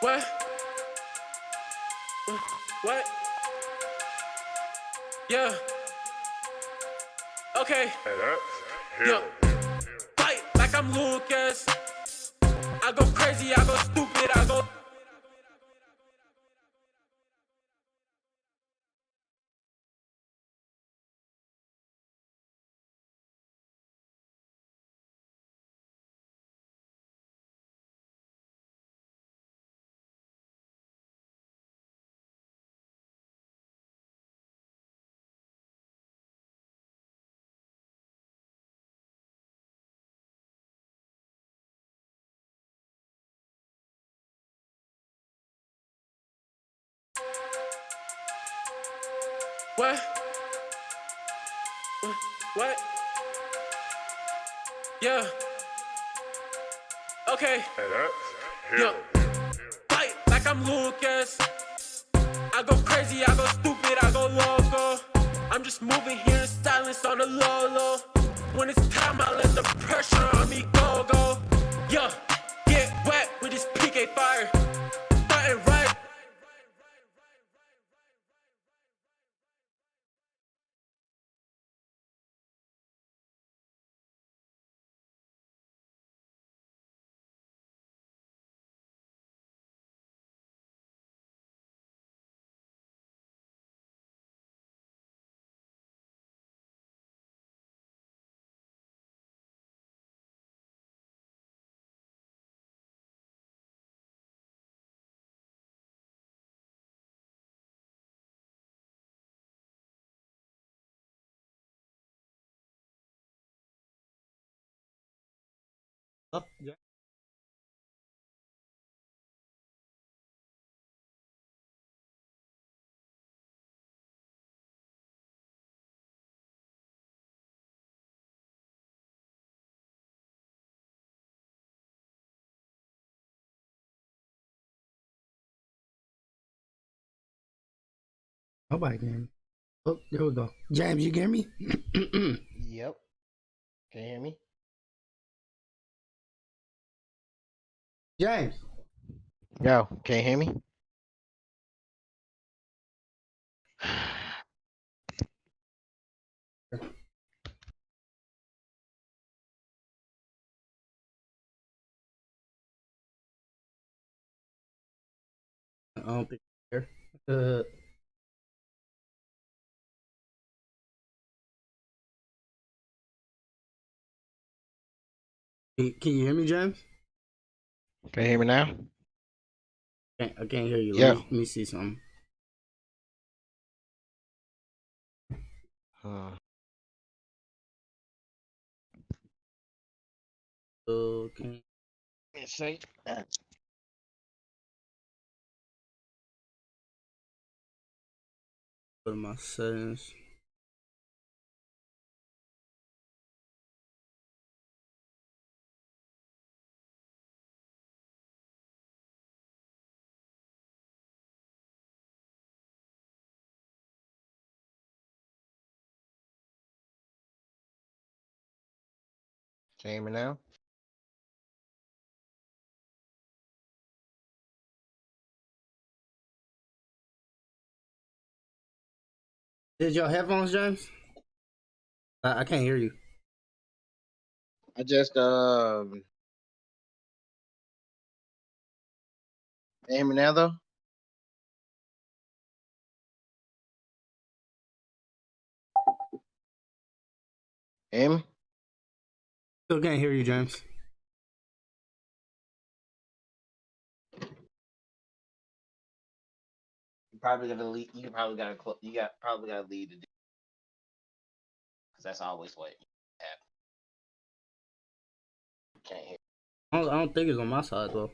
What? What? Yeah. Okay. Yeah. Fight like I'm Lucas. I go crazy, I go stupid, I go. What? What? Yeah. Okay. Yeah. Fight like I'm Lucas. I go crazy, I go stupid, I go loco. I'm just moving here in silence on the low low. When it's time, I let the pressure on me go. Yeah. Get wet with this PK fire. Starting right. Up, yeah. Nobody can hear me. Oh, there we go. James, you can hear me? Yep. Can you hear me? James. Yo, can you hear me? I don't think you're here. Can you hear me, James? Can you hear me now? I can't hear you. Yo. Let me see something. Uh, Okay. let's see. Go to my settings. Can you hear me now? Is your headphones, James? I can't hear you. I just can you hear me now though? Hear me? Still can't hear you, James. You probably gotta leave. You probably gotta. You got probably gotta leave the because that's always what happens. Can't hear. I don't think it's on my side though.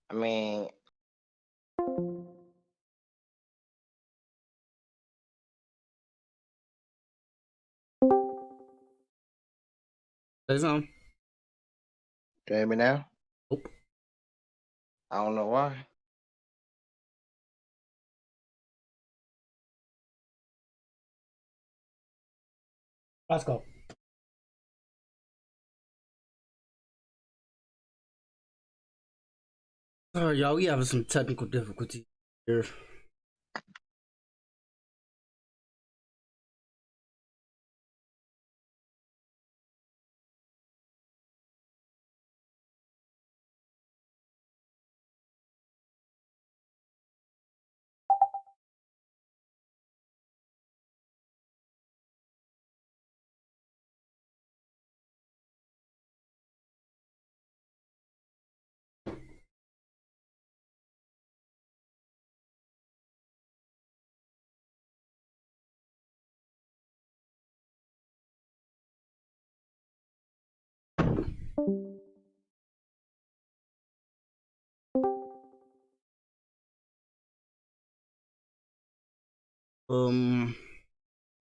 I mean, Say something. can you hear me now? Nope. I don't know why. Let's go. Sorry, y'all. We having some technical difficulties here.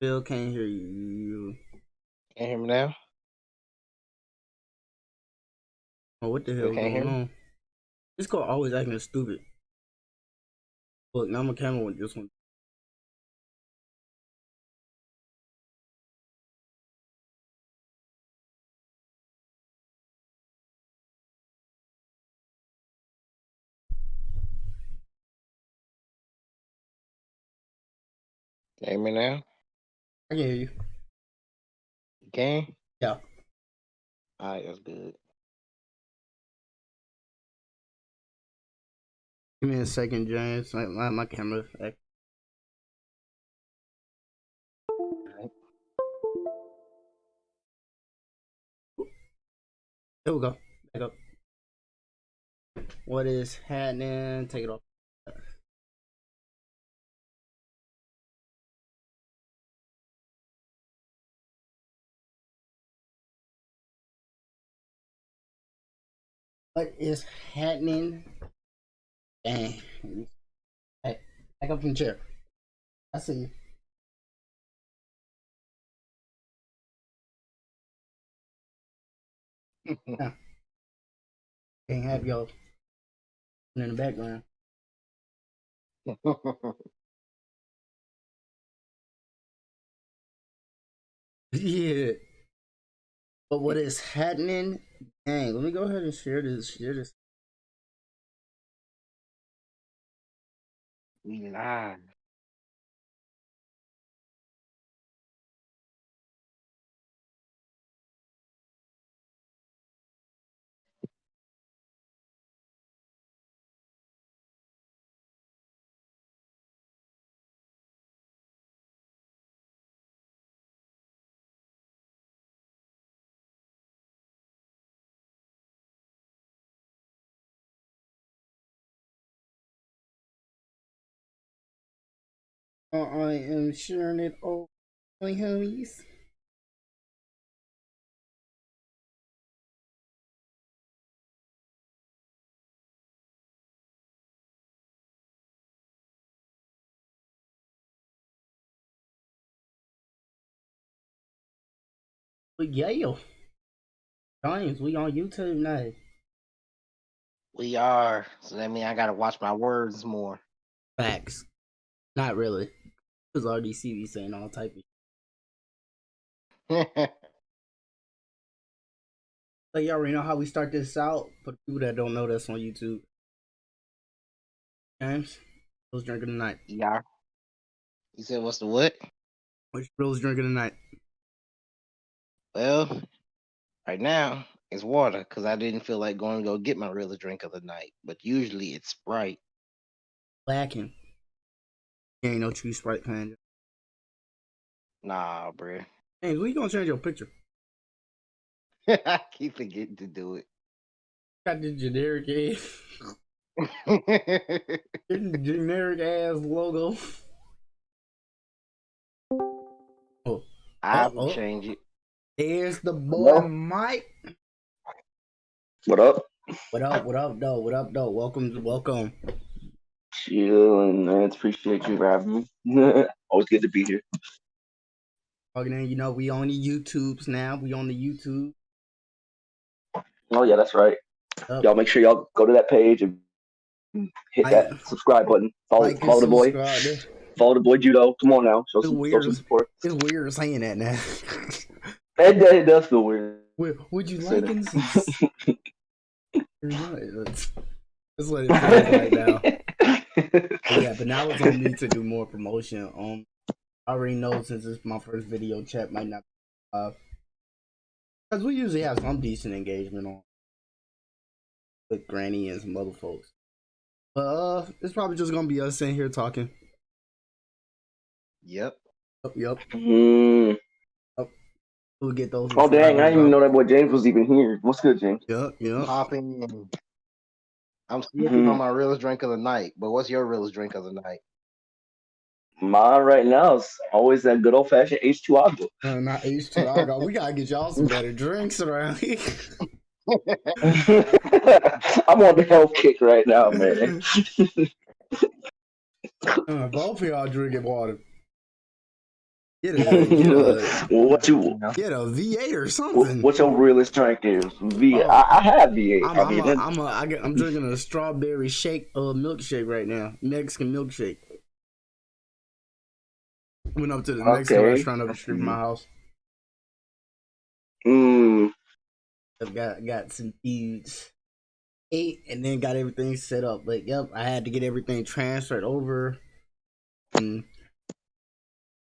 Bill can't hear you. Can't hear me now? Oh, what the You hell can't hear going me? on? This girl always acting stupid. Look, now my camera went this one. Can you hear me now? I can hear you. You can? Yeah. Alright, that's good. Give me a second, James. My camera. Alright. Here we go. Back up. What is happening? Take it off. What is happening? Dang. Hey, back up from the chair. I see you. Yeah. Can't have y'all in the background. Yeah. But what is happening? Dang, let me go ahead and share this. We live. I am sharing it over, my homies. But yeah, James, we on YouTube now. We are. So that means I gotta watch my words more. Facts. Not really. Because RDC be saying all type of shit. So you already know how we start this out. For the people that don't know, that's on YouTube. James, who's drinking tonight? Yeah. You said what's the what? Which Bill's drinking tonight? Well, right now it's water because I didn't feel like going to go get my real drink of the night. But usually it's Sprite. Lacking. You ain't no true Sprite fan. Nah, bruh. James, when you gonna change your picture? I keep forgetting to do it. Got the generic generic ass logo. Oh, I will change it. There's the boy Hello? Mike. What up? What up? What up, though? What up, though? Welcome. Chilling, man. Appreciate you for having me. Always good to be here. Okay, you know we on the YouTubes now. We on the YouTube. Oh yeah, that's right. Y'all make sure y'all go to that page and hit that subscribe button. Follow the boy. Follow the boy Judo. Come on now, show some support. It's weird saying that now. It does feel weird. Would you like it? That's what it feels like now. Yeah, but now it's on me to do more promotion. I already know since it's my first video, chat might not because we usually have some decent engagement on with Granny and some other folks. But it's probably just gonna be us sitting here talking. Yep. Yep. Mm. We'll get those. Oh dang! I didn't even know that boy James was even here. What's good, James? Yep. Popping. I'm sleeping on my realest drink of the night. But what's your realest drink of the night? Mine right now is always that good old fashioned H2 Agua. Not H2 Agua. We gotta get y'all some better drinks around here. I'm on the health kick right now, man. Both of y'all drinking water. Get a V8 or something. What's your realest drink is? I have V8. I'm drinking a strawberry milkshake right now. Mexican milkshake. Went up to the Mexican restaurant up the street from my house. I've got some foods. Ate and then got everything set up. But yep, I had to get everything transferred over.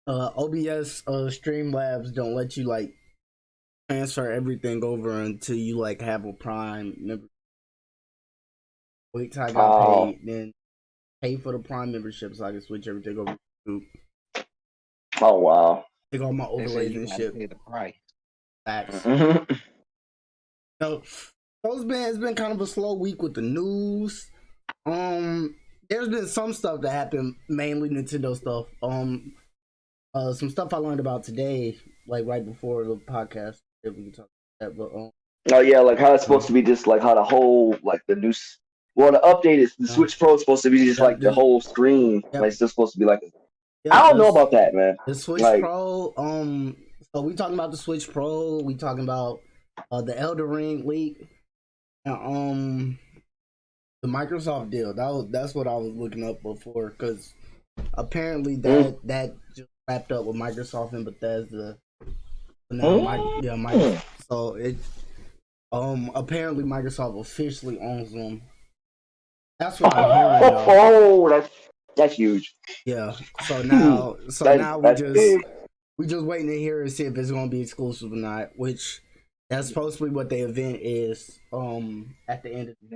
OBS Streamlabs don't let you like transfer everything over until you like have a Prime member. Wait till I got paid, then pay for the Prime membership so I can switch everything over to YouTube. Oh wow! Take all my overlays and shit. Pay the price. Facts. So it's been kind of a slow week with the news. There's been some stuff that happened, mainly Nintendo stuff. Some stuff I learned about today, like right before the podcast. If we can talk about that, but oh yeah, like how it's supposed to be, just like how the whole like the new. Well, the update is the Switch Pro is supposed to be just like the whole screen. Yep. Like it's just supposed to be like. I don't know about that, man. The Switch Pro. So we talking about the Switch Pro. We talking about the Elden Ring leak. And, the Microsoft deal. That's what I was looking up before, because apparently that just wrapped up with Microsoft and Bethesda. So it apparently Microsoft officially owns them. That's what I'm hearing. Oh, that's huge. Yeah. So now we just waiting to hear and see if it's gonna be exclusive or not. Which that's supposed to be what the event is. At the end of the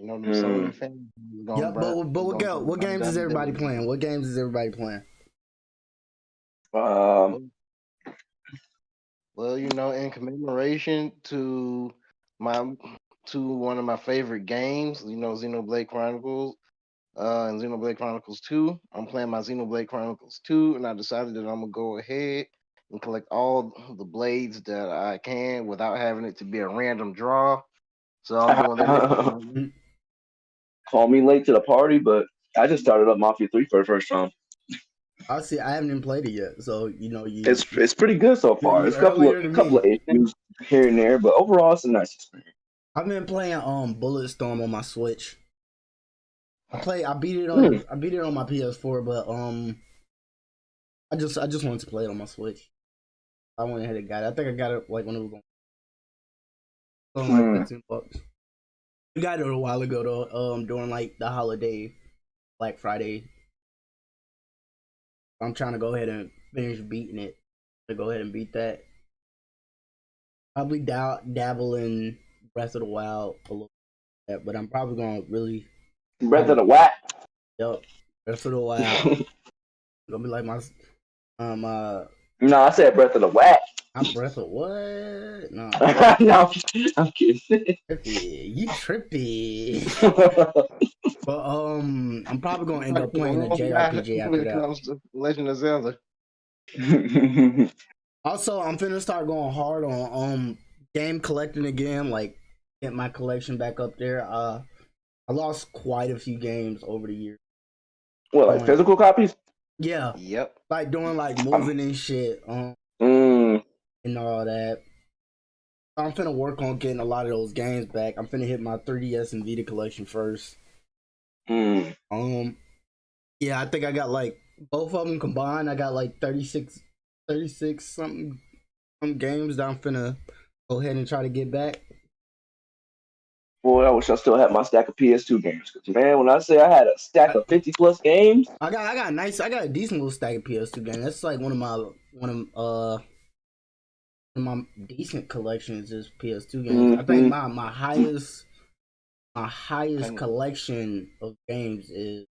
Sony fans. Yeah, but what games is everybody playing? What games is everybody playing? Well, in commemoration to one of my favorite games, Xenoblade Chronicles, and Xenoblade Chronicles 2. I'm playing my Xenoblade Chronicles 2, and I decided that I'm gonna go ahead and collect all the blades that I can without having it to be a random draw. So I'm doing that. Call me late to the party, but I just started up Mafia 3 for the first time. I see. I haven't even played it yet, so it's pretty good so far. There's a couple of issues here and there, but overall it's a nice experience. I've been playing Bulletstorm on my Switch. I beat it on my PS4, but I just wanted to play it on my Switch. I went ahead and got it. I think I got it like when it was on like $15. We got it a while ago though, during like the holiday, Black Friday. I'm trying to go ahead and finish beating it. To go ahead and beat that. Probably dabble in Breath of the Wild a little bit, but I'm probably gonna really Breath of the Wild. Yep, Breath of the Wild. Gonna be like my No, I said Breath of the Wild. I'm Breath of what? No, no, I'm kidding. You trippy. But I'm probably gonna end up playing a JRPG after that. Comes to Legend of Zelda. Also, I'm finna start going hard on game collecting again, like get my collection back up there. I lost quite a few games over the years. What, like physical copies? Yeah. Yep. Like doing like moving and shit. And all that. I'm finna work on getting a lot of those games back. I'm finna hit my 3DS and Vita collection first. Yeah, I think I got like both of them combined. I got like 36 something games that I'm finna go ahead and try to get back. Boy, I wish I still had my stack of PS2 games. 'Cause, man, when I say I had a stack of 50+ games, I got a decent little stack of PS2 games. That's like one of my decent collections is PS2 games. I think my highest collection of games is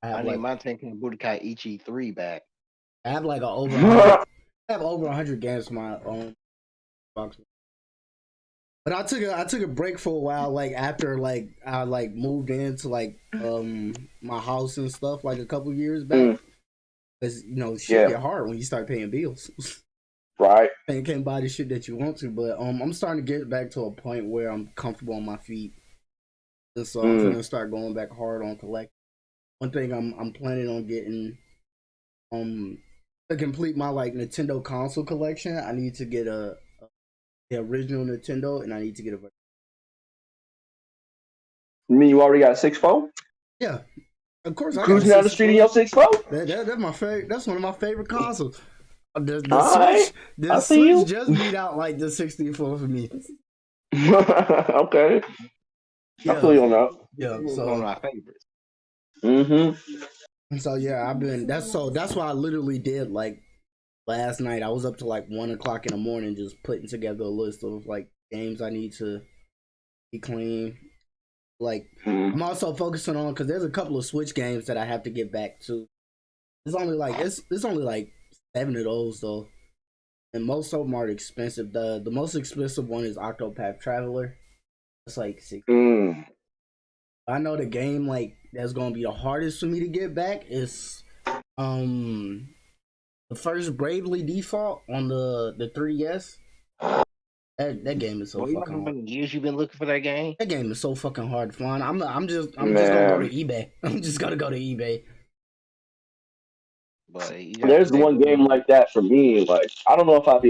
I need my Tekken Budokai Ichi 3 back. I have like over 100 games for my own Xbox. But I took a break for a while, like after like I like moved into like my house and stuff like a couple years back. Because shit get hard when you start paying bills. Right. And you can't buy the shit that you want to. But I'm starting to get back to a point where I'm comfortable on my feet. And so I'm gonna start going back hard on collecting. One thing I'm planning on getting to complete my like Nintendo console collection, I need to get the original Nintendo, and I need to get a. You mean you already got a 6-4? Yeah, of course. Cruising down the street in your 6-4? That's my favorite. That's one of my favorite consoles. The Switch just beat out like the 64 for me. Okay. Yeah. I feel you on that. Yeah, so one of my favorites. So yeah, that's why I literally did like last night. I was up to like 1 o'clock in the morning just putting together a list of like games I need to be clean. Like I'm also focusing on because there's a couple of Switch games that I have to get back to. It's only like 7 of those though, and most of them are expensive. The most expensive one is Octopath Traveler. It's like $60. I know the game like that's gonna be the hardest for me to get back is the first Bravely Default on the 3DS. That game is so fucking hard. How many years you been looking for that game? That game is so fucking hard to find. I'm just gonna go to eBay. I'm just gonna go to eBay. But there's one game like that for me. Like I don't know if I'll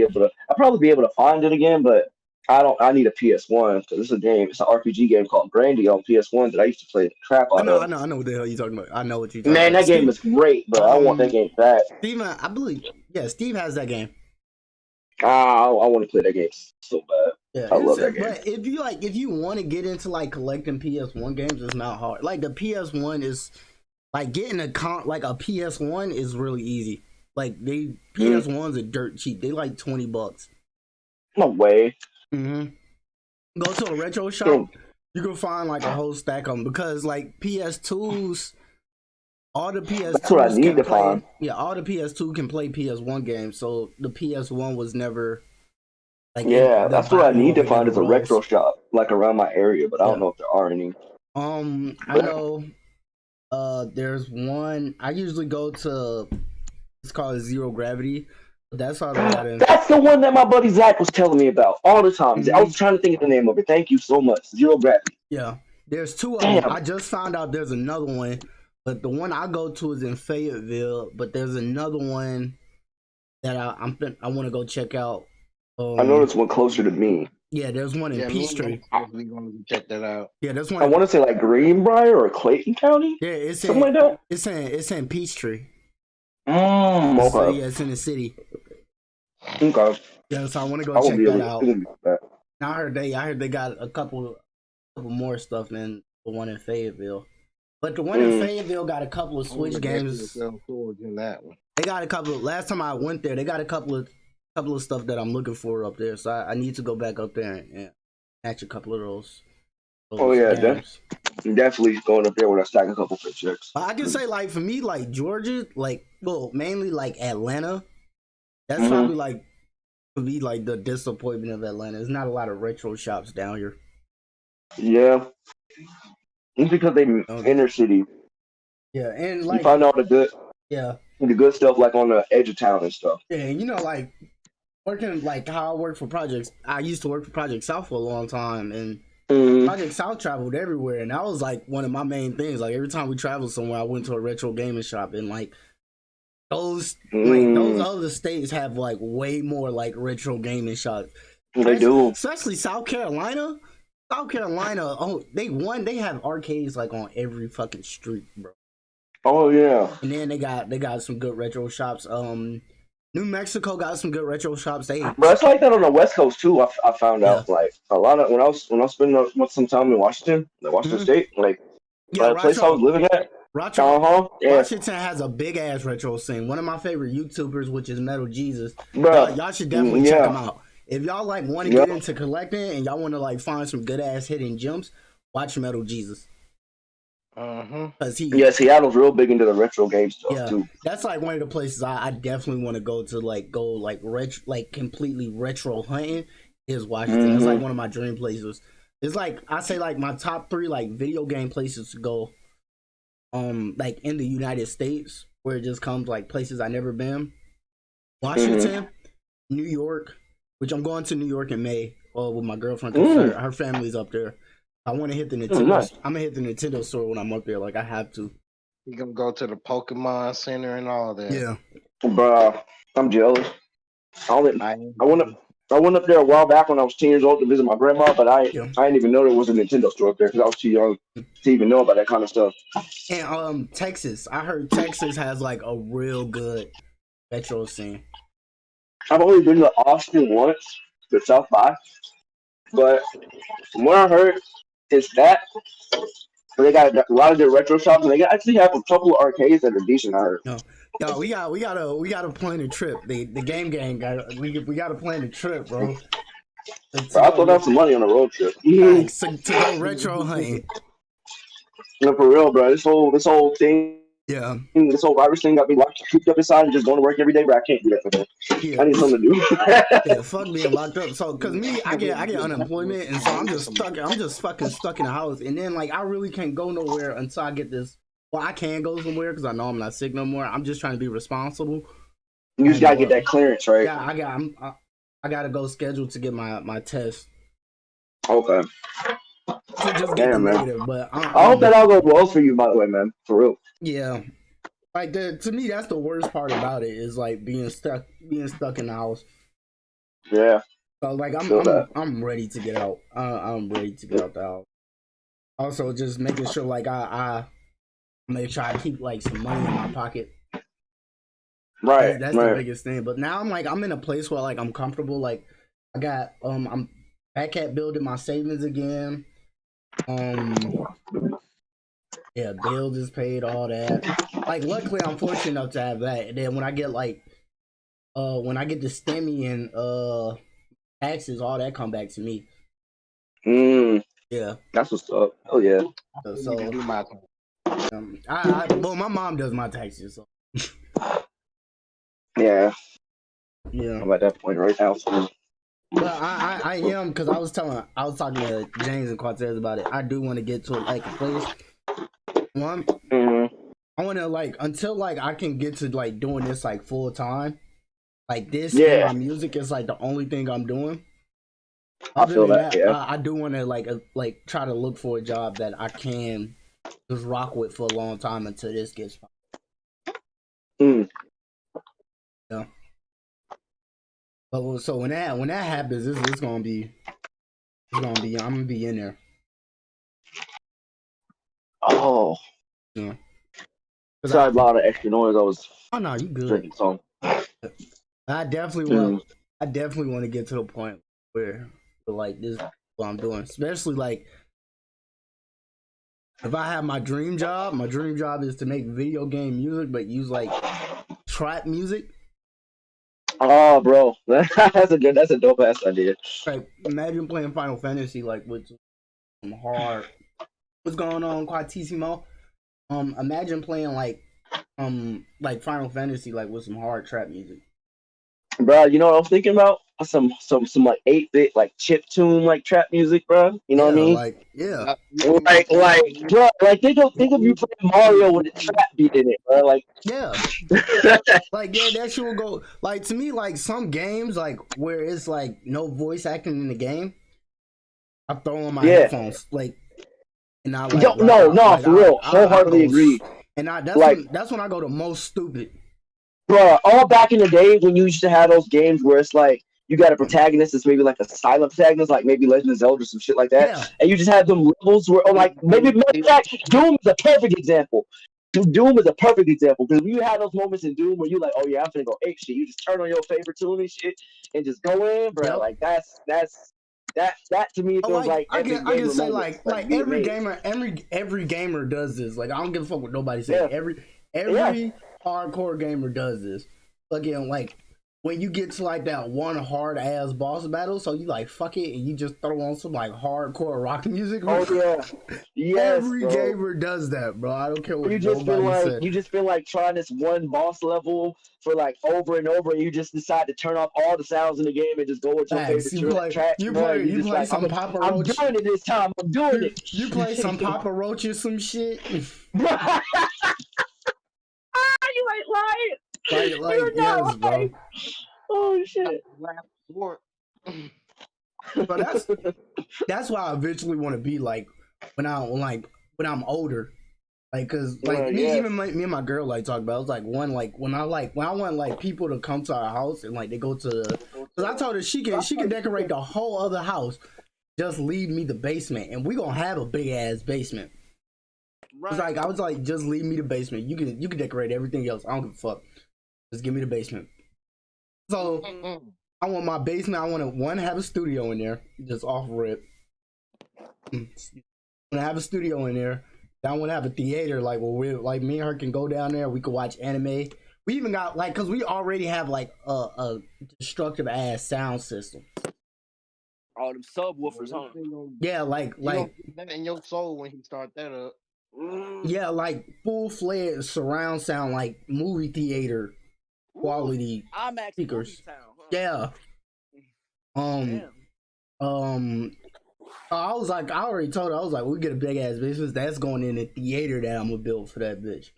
probably be able to find it again, but I need a PS1 because it's a game. It's an RPG game called Grandy on PS1 that I used to play the crap out of. I know what the hell you're talking about. I know what you're talking about. Man, that game is great, but I want that game back. Steve, I believe, Steve has that game. I want to play that game so bad. Yeah, I love that game. But if you want to get into like collecting PS1 games, it's not hard. Like the PS1 is like getting a PS1 is really easy. Like PS1s are dirt cheap. They like $20. No way. Go to a retro shop. You can find like a whole stack of them because like PS2s, all the PS2s. That's what I need to find. Yeah, all the PS2 can play PS1 games. So the PS1 was never. Like, that's what I need to find is a retro shop like around my area, but I don't know if there are any. I know. There's one. I usually go to. It's called Zero Gravity. That's all That's the one that my buddy Zach was telling me about all the time. I was trying to think of the name of it. Thank you so much. Zero Gravity. Yeah, there's two of them. I just found out there's another one, but the one I go to is in Fayetteville. But there's another one that I want to go check out. I know there's one closer to me. Yeah, there's one in Peachtree. We're going to check that out. Yeah, there's one. I want to say like Greenbrier or Clayton County. Yeah, it's something like that. It's in Peachtree. Okay. So, yeah, it's in the city. Okay. Yeah, so I want to go check that out. Now I heard they got a couple more stuff than the one in Fayetteville. But the one in Fayetteville got a couple of Switch games. In that one. They got a couple. Last time I went there, they got a couple of stuff that I'm looking for up there. So I need to go back up there and catch a couple of those. Oh yeah, definitely going up there with a stack a couple paychecks. I can say like for me, like Georgia, like mainly like Atlanta. That's probably like to be like the disappointment of Atlanta. There's not a lot of retro shops down here. Yeah, it's because they inner city. Yeah, and like you find all the good stuff like on the edge of town and stuff. Yeah, and like working like how I work for projects. I used to work for Project South for a long time, and Project South traveled everywhere, and that was like one of my main things. Like every time we traveled somewhere, I went to a retro gaming shop, and like those other states have like way more like retro gaming shops. They do, especially South Carolina. South Carolina, they have arcades like on every fucking street, bro. Oh yeah. And then they got some good retro shops. New Mexico got some good retro shops. But it's like that on the West Coast too. I found out like a lot of when I was spending some time in Washington, State, like the place I was living at. Washington has a big ass retro scene. One of my favorite YouTubers, which is Metal Jesus, y'all should definitely check him out. If y'all like want to get into collecting and y'all want to like find some good ass hidden gems, watch Metal Jesus. Cause Seattle's real big into the retro game stuff too. That's like one of the places I definitely want to go to, completely retro hunting is Washington. It's like one of my dream places. It's like I say like my top 3 like video game places to go. Like in the United States, where it just comes like places I never been. Washington, New York, which I'm going to New York in May. With my girlfriend, her family's up there. I want to hit the Nintendo. Nice. I'm gonna hit the Nintendo store when I'm up there. Like I have to. You gonna go to the Pokemon Center and all that? Yeah, bro, I'm jealous. I went up there a while back when I was 10 years old to visit my grandma, but I didn't even know there was a Nintendo store up there because I was too young to even know about that kind of stuff. And Texas, I heard Texas has like a real good retro scene. I've only been to Austin once, to South by, but from what I heard, it's that they got a lot of good retro shops, and they actually have a couple of arcades that are decent. I heard. Yo, we gotta plan a trip. The game gang we gotta plan a trip, bro. I'll throw down some money on a road trip. To go retro hunting. No, for real, bro. This whole thing. Yeah. This whole virus thing got me cooped up inside and just going to work every day, but I can't do that for that. I need something to do. Fuck being locked up. So, cause me, I get unemployment, and so I'm just fucking stuck in the house, and then like I really can't go nowhere until I get this. Well, I can go somewhere because I know I'm not sick no more. I'm just trying to be responsible. You just gotta get that clearance, right? Yeah, I gotta go scheduled to get my test. Okay. To just get negative, but I hope that all goes well for you, by the way, man. For real. Yeah. Like to me, that's the worst part about it is like being stuck in the house. Yeah. So like I'm ready to get out. I'm ready to get out the house. Also, just making sure like I make sure I keep like some money in my pocket. Right. That's the biggest thing. But now I'm in a place where like I'm comfortable. Like I got I'm back at building my savings again. Yeah, bills is paid, all that. Like luckily I'm fortunate enough to have that. And then when I get the STEMI and taxes, all that come back to me. Yeah. That's what's up. Oh yeah. So well, my mom does my taxes. So. Yeah. Yeah. I'm at that point right now. So. But I am, because I was talking to James and Cortez about it. I do want to get to like a place. One, I want to like until like I can get to like doing this like full time. Like this, and my music is like the only thing I'm doing. I feel that. I do want to like try to look for a job that I can just rock with for a long time until this gets fine. Yeah. But so when that happens, it's gonna be I'm gonna be in there. Oh. Yeah. Sorry about the extra noise. I was. Oh no, you good. Drinking some. I definitely want. I definitely want to get to the point where like this is what I'm doing, especially like if I have my dream job is to make video game music, but use like trap music. Oh, bro, that's a dope ass idea. Like, imagine playing Final Fantasy like with some hard. What's going on, Quatissimo? Imagine playing like Final Fantasy like with some hard trap music. Bro, you know what I'm thinking about? Some like 8-bit like chip tune like trap music, bro. You know what I mean? Like bro, like think of you playing Mario with a trap beat in it, bro. Like like that shit will go like to me like some games like where it's like no voice acting in the game. I throw on my headphones like, and I like for real, wholeheartedly agree. And that's when I go the most stupid. Bro, all back in the day when you used to have those games where it's like you got a protagonist that's maybe like a silent protagonist, like maybe Legend of Zelda or some shit like that, and you just have them levels where, or like maybe Doom is a perfect example. Doom is a perfect example because you have those moments in Doom where you're like, oh yeah, I'm finna go ape shit. You just turn on your favorite tune and shit and just go in, bro. Yep. Like that to me feels like I can say moments, like every gamer does this. Like I don't give a fuck what nobody says. Every hardcore gamer does this. Again, like when you get to like that one hard ass boss battle, so you like fuck it and you just throw on some like hardcore rock music. Oh yeah, yes. Every gamer does that, bro. I don't care what you just feel like said. you just feel like trying this one boss level for like over and over, and you just decide to turn off all the sounds in the game and just go with your favorite track. You play some Papa Roach. I'm doing it this time. I'm doing it. You play some Papa Roach or some shit. You ain't lying. Like yes, bro. Oh shit. But that's why I eventually want to be like when I'm older, like because like me and my girl like talk about. It was like when I want like people to come to our house and like they go to because I told her she can decorate the whole other house, just leave me the basement and we gonna have a big ass basement. Right. I was like just leave me the basement. You can decorate everything else. I don't give a fuck. Just give me the basement. So I want my basement. I want to have a studio in there, just off rip. I want to have a studio in there. I want to have a theater, like where we like me and her can go down there. We can watch anime. We even got like because we already have like a destructive ass sound system. All them subwoofers, huh? Yeah, like that in your soul when he start that up. Yeah, like full-fledged surround sound, like movie theater quality speakers. Town, huh? Yeah. I was like, I already told her, I was like, we get a big ass business that's going in the theater that I'm gonna build for that bitch.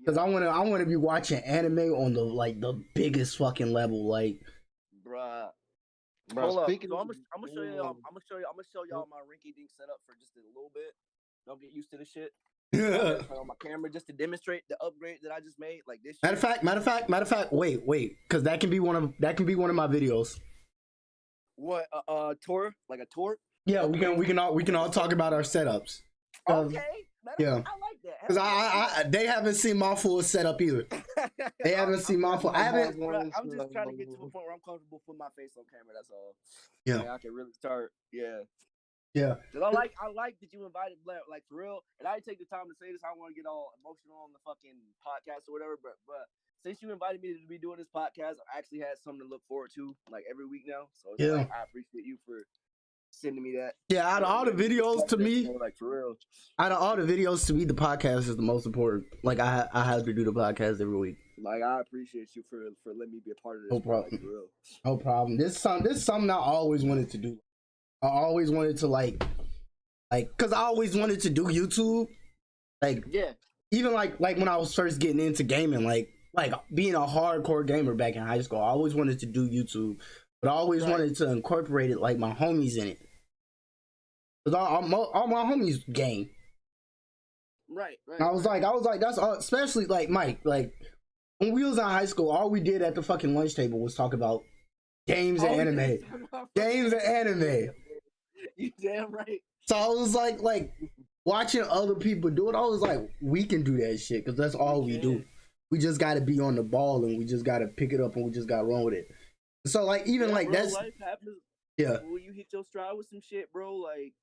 Because I wanna be watching anime on the biggest fucking level, like. Bruh. Hold up. So I'm gonna show y'all my rinky dink setup for just a little bit. Don't get used to the shit. On my camera just to demonstrate the upgrade that I just made, like this. Matter of fact. Wait, because that can be one of my videos. What tour? Like a tour? Yeah, we can all talk about our setups. Okay. Yeah. I like that. Because they haven't seen my full setup either. They haven't seen my full. I'm just trying to get to a point where I'm comfortable putting my face on camera. That's all. Yeah. Like, I can really start. Yeah. Yeah. Cause I like that you invited Blair, like for real. And I didn't take the time to say this. I don't want to get all emotional on the fucking podcast or whatever. But since you invited me to be doing this podcast, I actually had something to look forward to like every week now. So like, I appreciate you for sending me that. Yeah, out of all the videos to me, like for real. Out of all the videos to me, the podcast is the most important. Like I have to do the podcast every week. Like I appreciate you for letting me be a part of this. No problem. Like, for real. No problem. This is something I always wanted to do. I always wanted to like, cause I always wanted to do YouTube. Like, yeah. Even like when I was first getting into gaming, like being a hardcore gamer back in high school, I always wanted to do YouTube, but I always wanted to incorporate it like my homies in it. Cause all my homies game. Right. And I was like, that's all, especially like Mike, like when we was in high school, all we did at the fucking lunch table was talk about games and anime. Games and anime. You damn right. So I was like watching other people do it, I was like, we can do that shit because that's all we do. We just got to be on the ball and we just got to pick it up and we just got to run with it. So like even like bro, that's life happens. Yeah. When you hit your stride with some shit, bro, like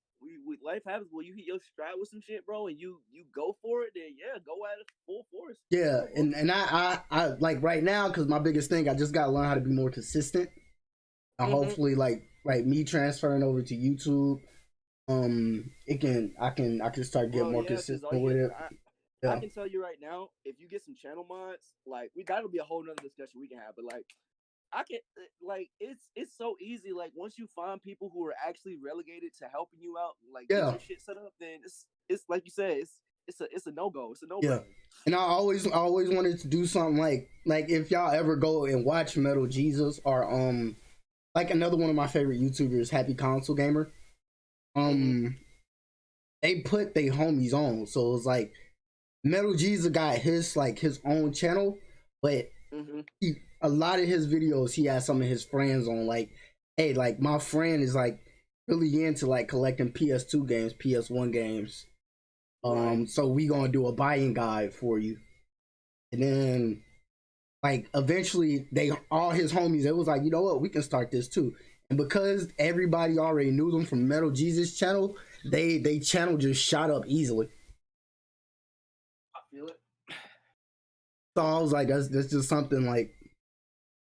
life happens when you hit your stride with some shit, bro, and you go for it, then yeah, go at it full force. Yeah, and I like right now because my biggest thing, I just got to learn how to be more consistent. And hopefully like me transferring over to YouTube, I can start getting more consistent with it. I can tell you right now, if you get some channel mods, like that'll be a whole nother discussion we can have. But like, I can like it's so easy. Like once you find people who are actually relegated to helping you out, like get your shit set up, then it's like you said, it's a no go. It's a no. Yeah, and I always wanted to do something like if y'all ever go and watch Metal Jesus or like another one of my favorite YouTubers, Happy Console Gamer. They put their homies on, so it was like Metal Jesus got his own channel, but a lot of his videos he has some of his friends on. Like, hey, like my friend is like really into like collecting PS2 games, PS1 games. So we gonna do a buying guide for you. And then like eventually all his homies, it was like, you know what, we can start this too. And because everybody already knew them from Metal Jesus channel, they channel just shot up easily. I feel it. So I was like, that's just something like,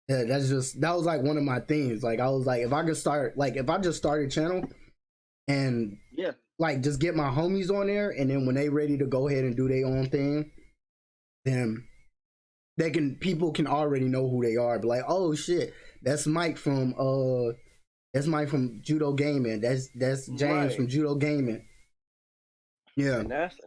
yeah, that was like one of my things. Like I was like, if I just start a channel and Yeah. like just get my homies on there, and then when they ready to go ahead and do their own thing, then people can already know who they are. But like, oh shit, that's Mike from Judo Gaming. That's James from Judo Gaming. Yeah, and that's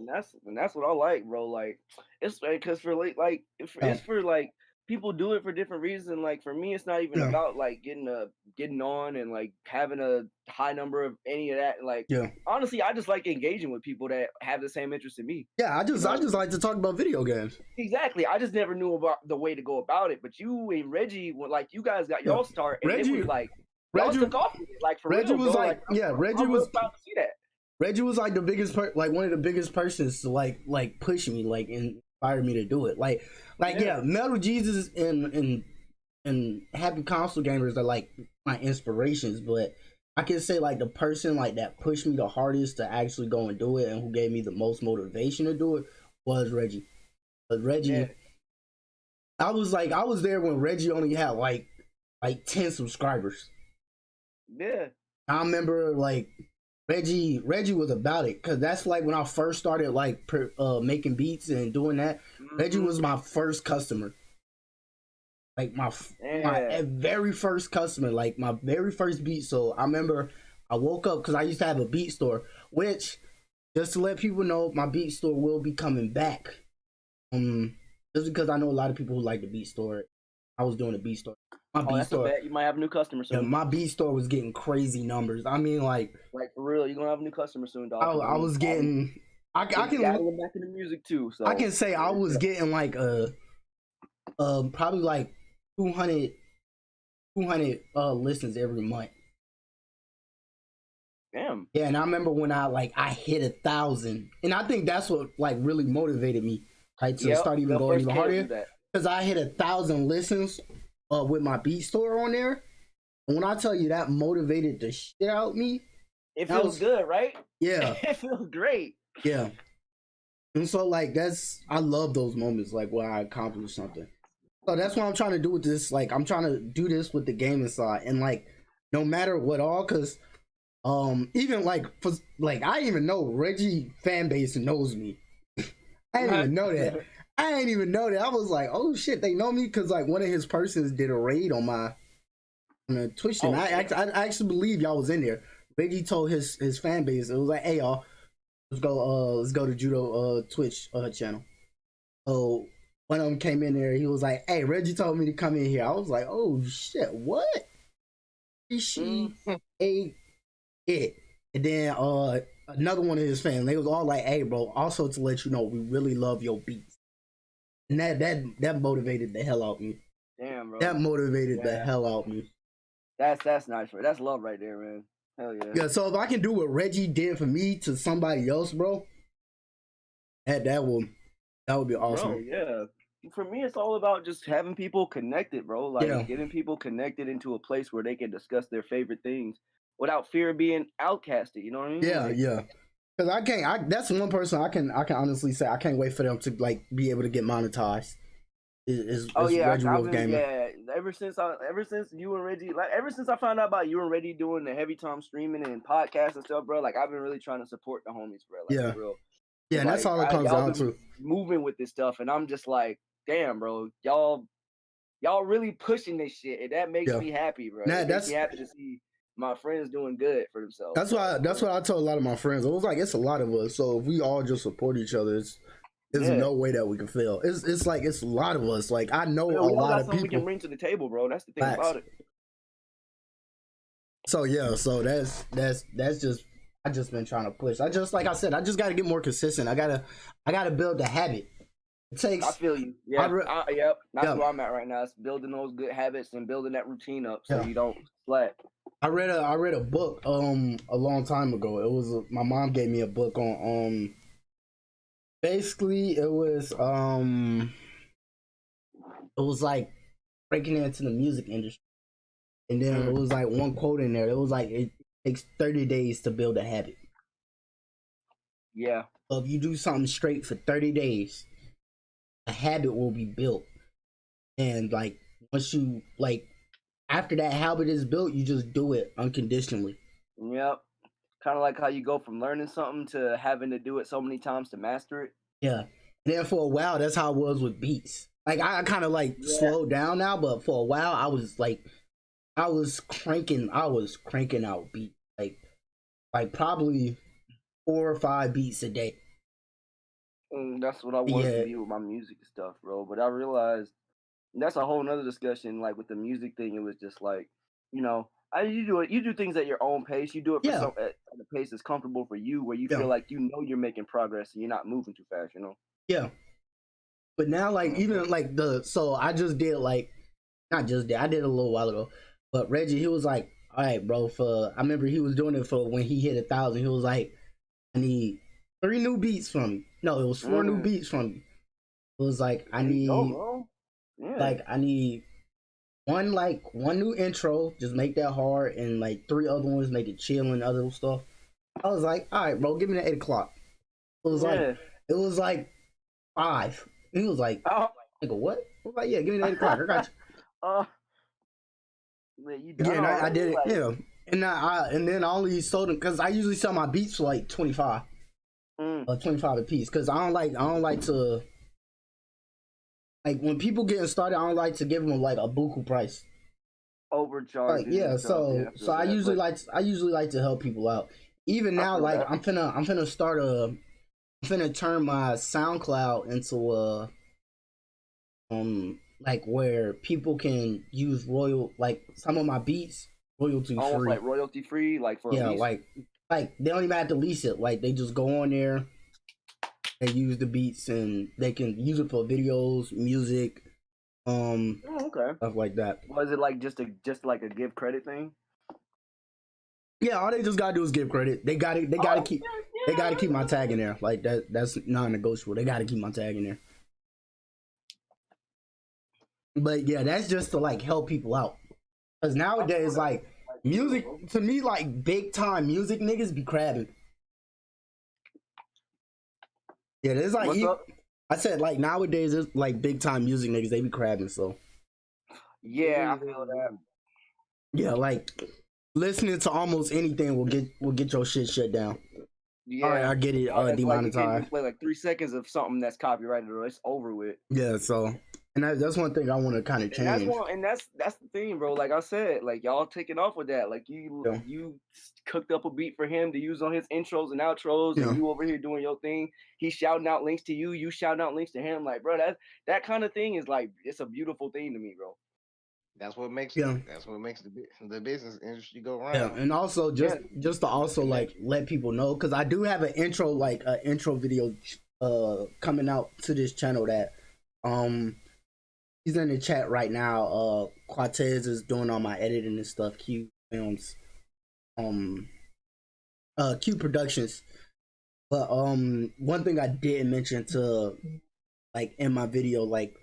what I like, bro. Like, it's because for it's for like people do it for different reasons. Like for me, it's not even about like getting on and like having a high number of any of that. Like, honestly, I just like engaging with people that have the same interest in me. Yeah, I just like to talk about video games. Exactly. I just never knew about the way to go about it. But you and Reggie, like you guys got y'all start, and Reggie, it was like y'all took off with it. Like for Reggie real, was bro. like, yeah, Reggie was about to see that. Reggie was like the biggest one of the biggest persons to like push me, like inspire me to do it. Like Metal Jesus and Happy Console Gamers are like my inspirations, but I can say like the person like that pushed me the hardest to actually go and do it, and who gave me the most motivation to do it was Reggie. But Reggie, I was there when Reggie only had like 10 subscribers. Yeah, I remember like Reggie was about it, because that's like when I first started like making beats and doing that. Reggie was my first customer, like my very first customer, like my very first beat. So I remember I woke up because I used to have a beat store, which, just to let people know, my beat store will be coming back. Just because I know a lot of people who like the beat store. I was doing a beat store. That's a bet. You might have a new customer soon. Yeah, my beat store was getting crazy numbers. I mean, like for real, you're gonna have a new customer soon, dog. I was getting. I can go back into music too. So I can say I was getting like probably like 200 listens every month. Damn. Yeah, and I remember when I hit 1,000, and I think that's what like really motivated me, like to start even going even harder. Because I hit 1,000 listens with my beat store on there. And when I tell you that motivated the shit out of me, it feels good, right? Yeah, it feels great. Yeah, and so like I love those moments, like where I accomplished something. So that's what I'm trying to do with this. Like I'm trying to do this with the gaming side, and like no matter what all, because even like for like I didn't even know Reggie fan base knows me. I didn't even know that. I didn't even know that. I was like, oh shit, they know me, because like one of his persons did a raid on the Twitch thing. I actually believe y'all was in there. Reggie told his fan base, it was like, hey y'all, let's go to Judo Twitch channel. So one of them came in there, he was like, hey, Reggie told me to come in here. I was like, oh shit, what? She ate it. And then another one of his fans, they was all like, hey bro, also to let you know, we really love your beats. And that motivated the hell out of me. Damn, bro. That motivated the hell out of me. That's nice, bro. That's love right there, man. Hell yeah. Yeah, so if I can do what Reggie did for me to somebody else, bro, that would be awesome. Bro, yeah. For me, it's all about just having people connected, bro. Like getting people connected into a place where they can discuss their favorite things without fear of being outcasted. You know what I mean? Yeah, yeah. Because that's one person I can honestly say I can't wait for them to like be able to get monetized. Reggie Wolf Gaming. Yeah, ever since you and Reggie, like ever since I found out about you and Reggie doing the Heavy Time streaming and podcasts and stuff, bro. Like I've been really trying to support the homies, bro. Like, for real. Yeah, and that's all it comes down to. Moving with this stuff, and I'm just like, damn, bro, y'all really pushing this shit, and that makes me happy, bro. It makes me happy to see my friends doing good for themselves. That's what I told a lot of my friends. I was like, it's a lot of us, so if we all just support each other, there's no way that we can fail. It's like it's a lot of us. Like I know a lot of people we can bring to the table, bro. That's the thing about it. So that's just I just been trying to push. I just like I said, I just got to get more consistent. I gotta build the habit. It takes. I feel you. Yeah. Yep. That's where I'm at right now. It's building those good habits and building that routine up so you don't slack. I read a book a long time ago. It was my mom gave me a book on Basically, it was like breaking into the music industry, and then it was like one quote in there. It was like it takes 30 days to build a habit. Yeah. So if you do something straight for 30 days, a habit will be built, and like once you like after that habit is built, you just do it unconditionally. Yep. Kind of like how you go from learning something to having to do it so many times to master it. Yeah. And then for a while, that's how it was with beats. Like I kind of like slowed down now, but for a while, I was cranking out beats, like probably 4 or 5 beats a day. That's what I wanted to be with my music and stuff, bro. But I realized that's a whole nother discussion. Like with the music thing, it was just like, you know, you do things at your own pace. You do it for at a pace that's comfortable for you, where you feel like you know you're making progress and you're not moving too fast. You know. Yeah. But now, like even like I just did like not just did I did it a little while ago, but Reggie he was like, all right, bro. I remember he was doing it for when he hit 1,000. He was like, I need 3 new beats from you. No, it was 4 new beats from you. It was like I need I need one new intro, just make that hard, and like 3 other ones, make it chill and other stuff. I was like, all right, bro, give me the 8 o'clock. It was like 5. He was like, nigga, what? I was like, yeah, give me the 8 o'clock. I got you. I did it. Yeah, and then I only sold them because I usually sell my beats for like 25, 25 a piece. Because I don't like to. Like when people getting started, I don't like to give them like a buku price. Overcharge. Like, so I usually like to help people out. Even now, like I'm finna turn my SoundCloud into like where people can use some of my beats royalty free. Almost like royalty free, like for like they don't even have to lease it. Like they just go on there. They use the beats and they can use it for videos, music, stuff like that. Was it like just like a give credit thing? Yeah, all they just gotta do is give credit. They gotta keep my tag in there. Like that's non-negotiable. They gotta keep my tag in there. But yeah, that's just to like help people out. Cause nowadays, like music to me, like big time music niggas be crabbing. Yeah, there's like I said, like nowadays, it's like big time music niggas. They be crabbing. So yeah, I feel that. Yeah, like listening to almost anything will get your shit shut down. Yeah, all right, I get it. Demonetized. Like you play like 3 seconds of something that's copyrighted, or it's over with. Yeah, so and that's one thing I want to kind of change. That's the thing, bro. Like I said, like y'all taking off with that. Like you cooked up a beat for him to use on his intros and outros, and you over here doing your thing. He's shouting out links to you. You shouting out links to him. Like, bro, that kind of thing is like it's a beautiful thing to me, bro. That's what makes that's what makes the business industry go around. Yeah, and also just to also like let people know, because I do have an intro video coming out to this channel that he's in the chat right now. Cortez is doing all my editing and stuff. Q Films, Q Productions. But one thing I didn't mention to like in my video, like.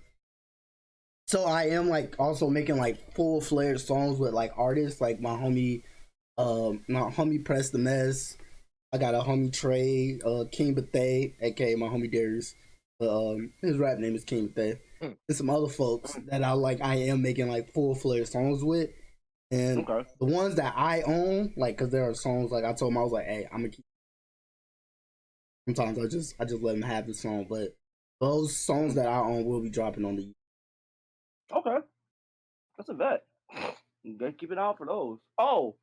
So I am like also making like full-fledged songs with like artists like my homie Press the Mess. I got a homie Trey, King Bethay, aka my homie Darius. His rap name is King Bethay. And some other folks that I am making like full-fledged songs with. And the ones that I own, like, cause there are songs like I told him, I was like, hey, I'm gonna keep. Sometimes I just let him have the song, but those songs that I own will be dropping on the. Okay, that's a bet. You gotta keep an eye out for those. Oh,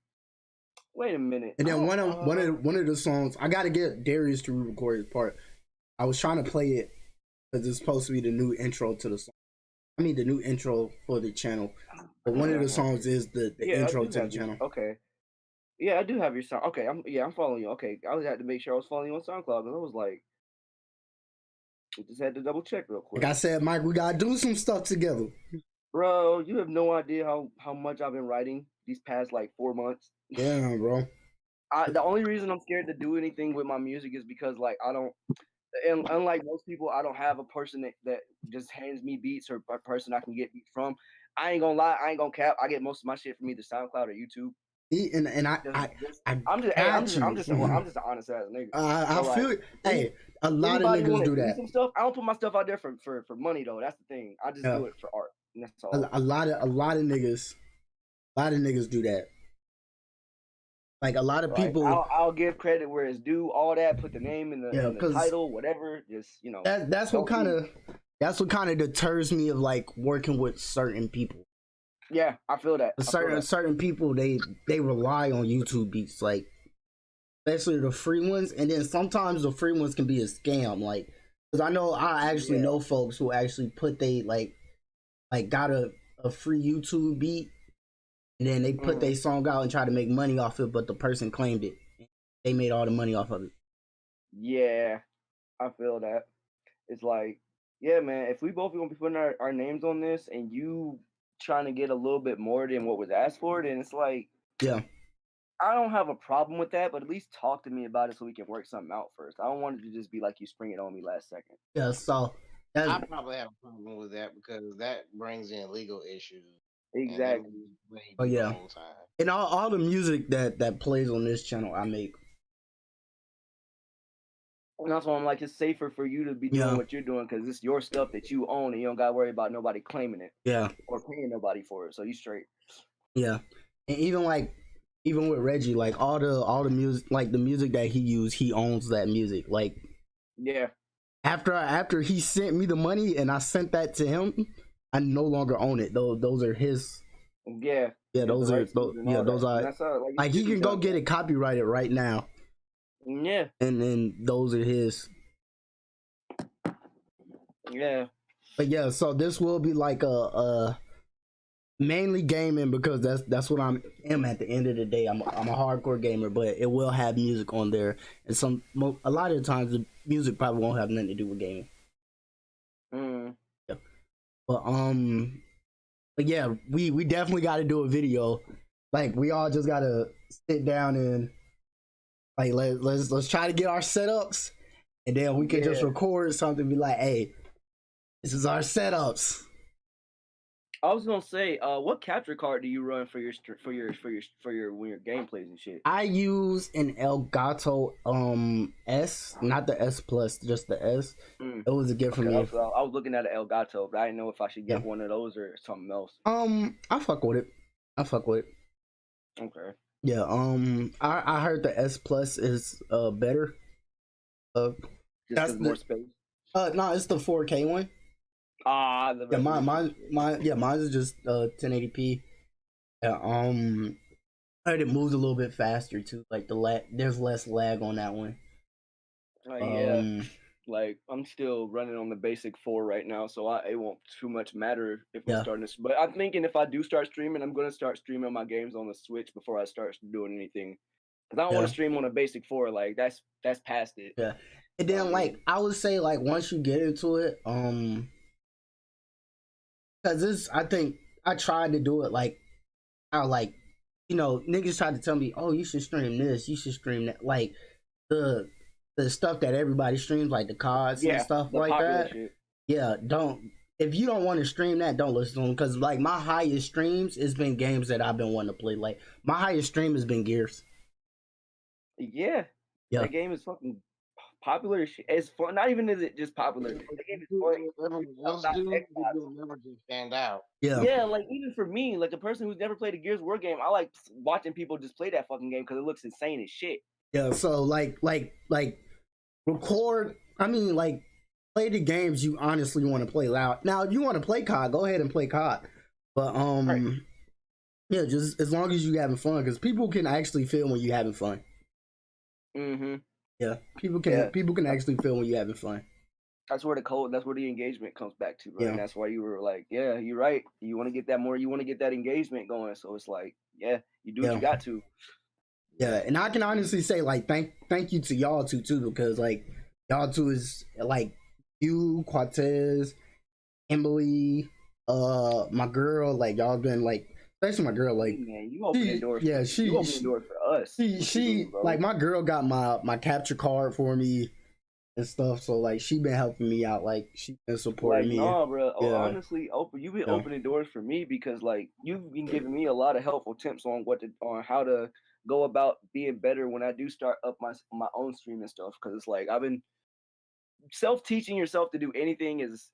wait a minute. And then one of the songs I gotta get Darius to record his part. I was trying to play it because it's supposed to be the new intro to the song. I mean the new intro for the channel. But one of the songs is the intro to the channel. Okay. Yeah, I do have your song. Okay, I'm following you. Okay, I had to make sure I was following you on SoundCloud, and I was like, we just had to double check real quick. Like I said, Mike, we gotta do some stuff together. Bro, you have no idea how much I've been writing these past like 4 months. Yeah, bro. The only reason I'm scared to do anything with my music is because like I don't And unlike most people, I don't have a person that just hands me beats or a person I can get beats from. I ain't gonna lie, I ain't gonna cap. I get most of my shit from either SoundCloud or YouTube. I'm just an honest ass nigga. I feel it. Hey, a lot of niggas do that. Some stuff. I don't put my stuff out there for money though. That's the thing. I just do it for art. And that's all. A lot of niggas do that. Like a lot of people, I'll give credit where it's due. All that, put the name in the title, whatever. Just that's what kind of deters me of like working with certain people. Yeah, I feel that. Certain people they rely on YouTube beats, like especially the free ones, and then sometimes the free ones can be a scam. Like, because I actually know folks who actually put they like got a free YouTube beat. And then they put their song out and try to make money off it, but the person claimed it. They made all the money off of it. Yeah, I feel that. It's like, yeah, man, if we both gonna be putting our names on this and you trying to get a little bit more than what was asked for, then it's like, yeah, I don't have a problem with that, but at least talk to me about it so we can work something out first. I don't want it to just be like you spring it on me last second. Yeah, so I probably have a problem with that because that brings in legal issues. Exactly. Oh yeah. And all the music that plays on this channel I make. And that's why I'm like, it's safer for you to be doing what you're doing because it's your stuff that you own and you don't gotta worry about nobody claiming it. Yeah. Or paying nobody for it. So you straight. Yeah. And even with Reggie, like all the music, like the music that he used, he owns that music. Like, yeah. After he sent me the money and I sent that to him, I no longer own it. Those are his. Yeah. Yeah, those are like he can go get it copyrighted right now. Yeah. And then those are his. Yeah. But yeah, so this will be like a mainly gaming because that's what I am at the end of the day. I'm a hardcore gamer, but it will have music on there, and a lot of the times the music probably won't have nothing to do with gaming. Yeah. But yeah, we definitely got to do a video. Like we all just gotta sit down and like let's try to get our setups, and then we can just record something. And be like, hey, this is our setups. I was gonna say, what capture card do you run for your when your gameplays and shit? I use an Elgato S, not the S Plus, just the S. It was a gift from me. I was looking at an Elgato, but I didn't know if I should get one of those or something else. I fuck with it. Okay. Yeah. I heard the S Plus is better. Just more space. No, it's the 4K one. Mine is just 1080p. Yeah, I heard it moves a little bit faster too. Like there's less lag on that one. Like I'm still running on the basic 4 right now, so it won't too much matter if I'm starting to. But I'm thinking if I do start streaming, I'm gonna start streaming my games on the Switch before I start doing anything. Cause I don't want to stream on a basic 4. Like that's past it. Yeah, and then like I would say like once you get into it, because I think I tried to do it like, niggas tried to tell me, oh, you should stream this, you should stream that, like the stuff that everybody streams, like the cards and stuff like that. Shit. Yeah, if you don't want to stream that, don't listen to them. Because like my highest streams has been games that I've been wanting to play. Like my highest stream has been Gears. Yeah, that game is fucking popular. It's fun. Not even is it just popular. The game is never just stand out. Yeah, like even for me, like a person who's never played a Gears of War game, I like watching people just play that fucking game because it looks insane as shit. Yeah, so like record. I mean, like play the games you honestly want to play loud. Now, if you want to play COD, go ahead and play COD. But yeah, just as long as you having fun, because people can actually feel when you having fun. Yeah, people can actually feel when you having fun. That's where the engagement comes back to, right? Yeah. And that's why you were like, yeah, you're right. You want to get that more. You want to get that engagement going. So it's like, yeah, you do what you got to. Yeah, and I can honestly say like thank you to y'all too because like y'all two is like you, Quatez, Emily, my girl, like y'all been like, especially my girl, like man, you open the door. Yeah, you open the door for us. She like my girl got my capture card for me and stuff. So like she been helping me out. Like she been supporting Like, me. nah, bro. Yeah. Honestly, you've been opening doors for me because like you've been giving me a lot of helpful tips on on how to go about being better when I do start up my own stream and stuff. Because it's like I've been self-teaching yourself to do anything is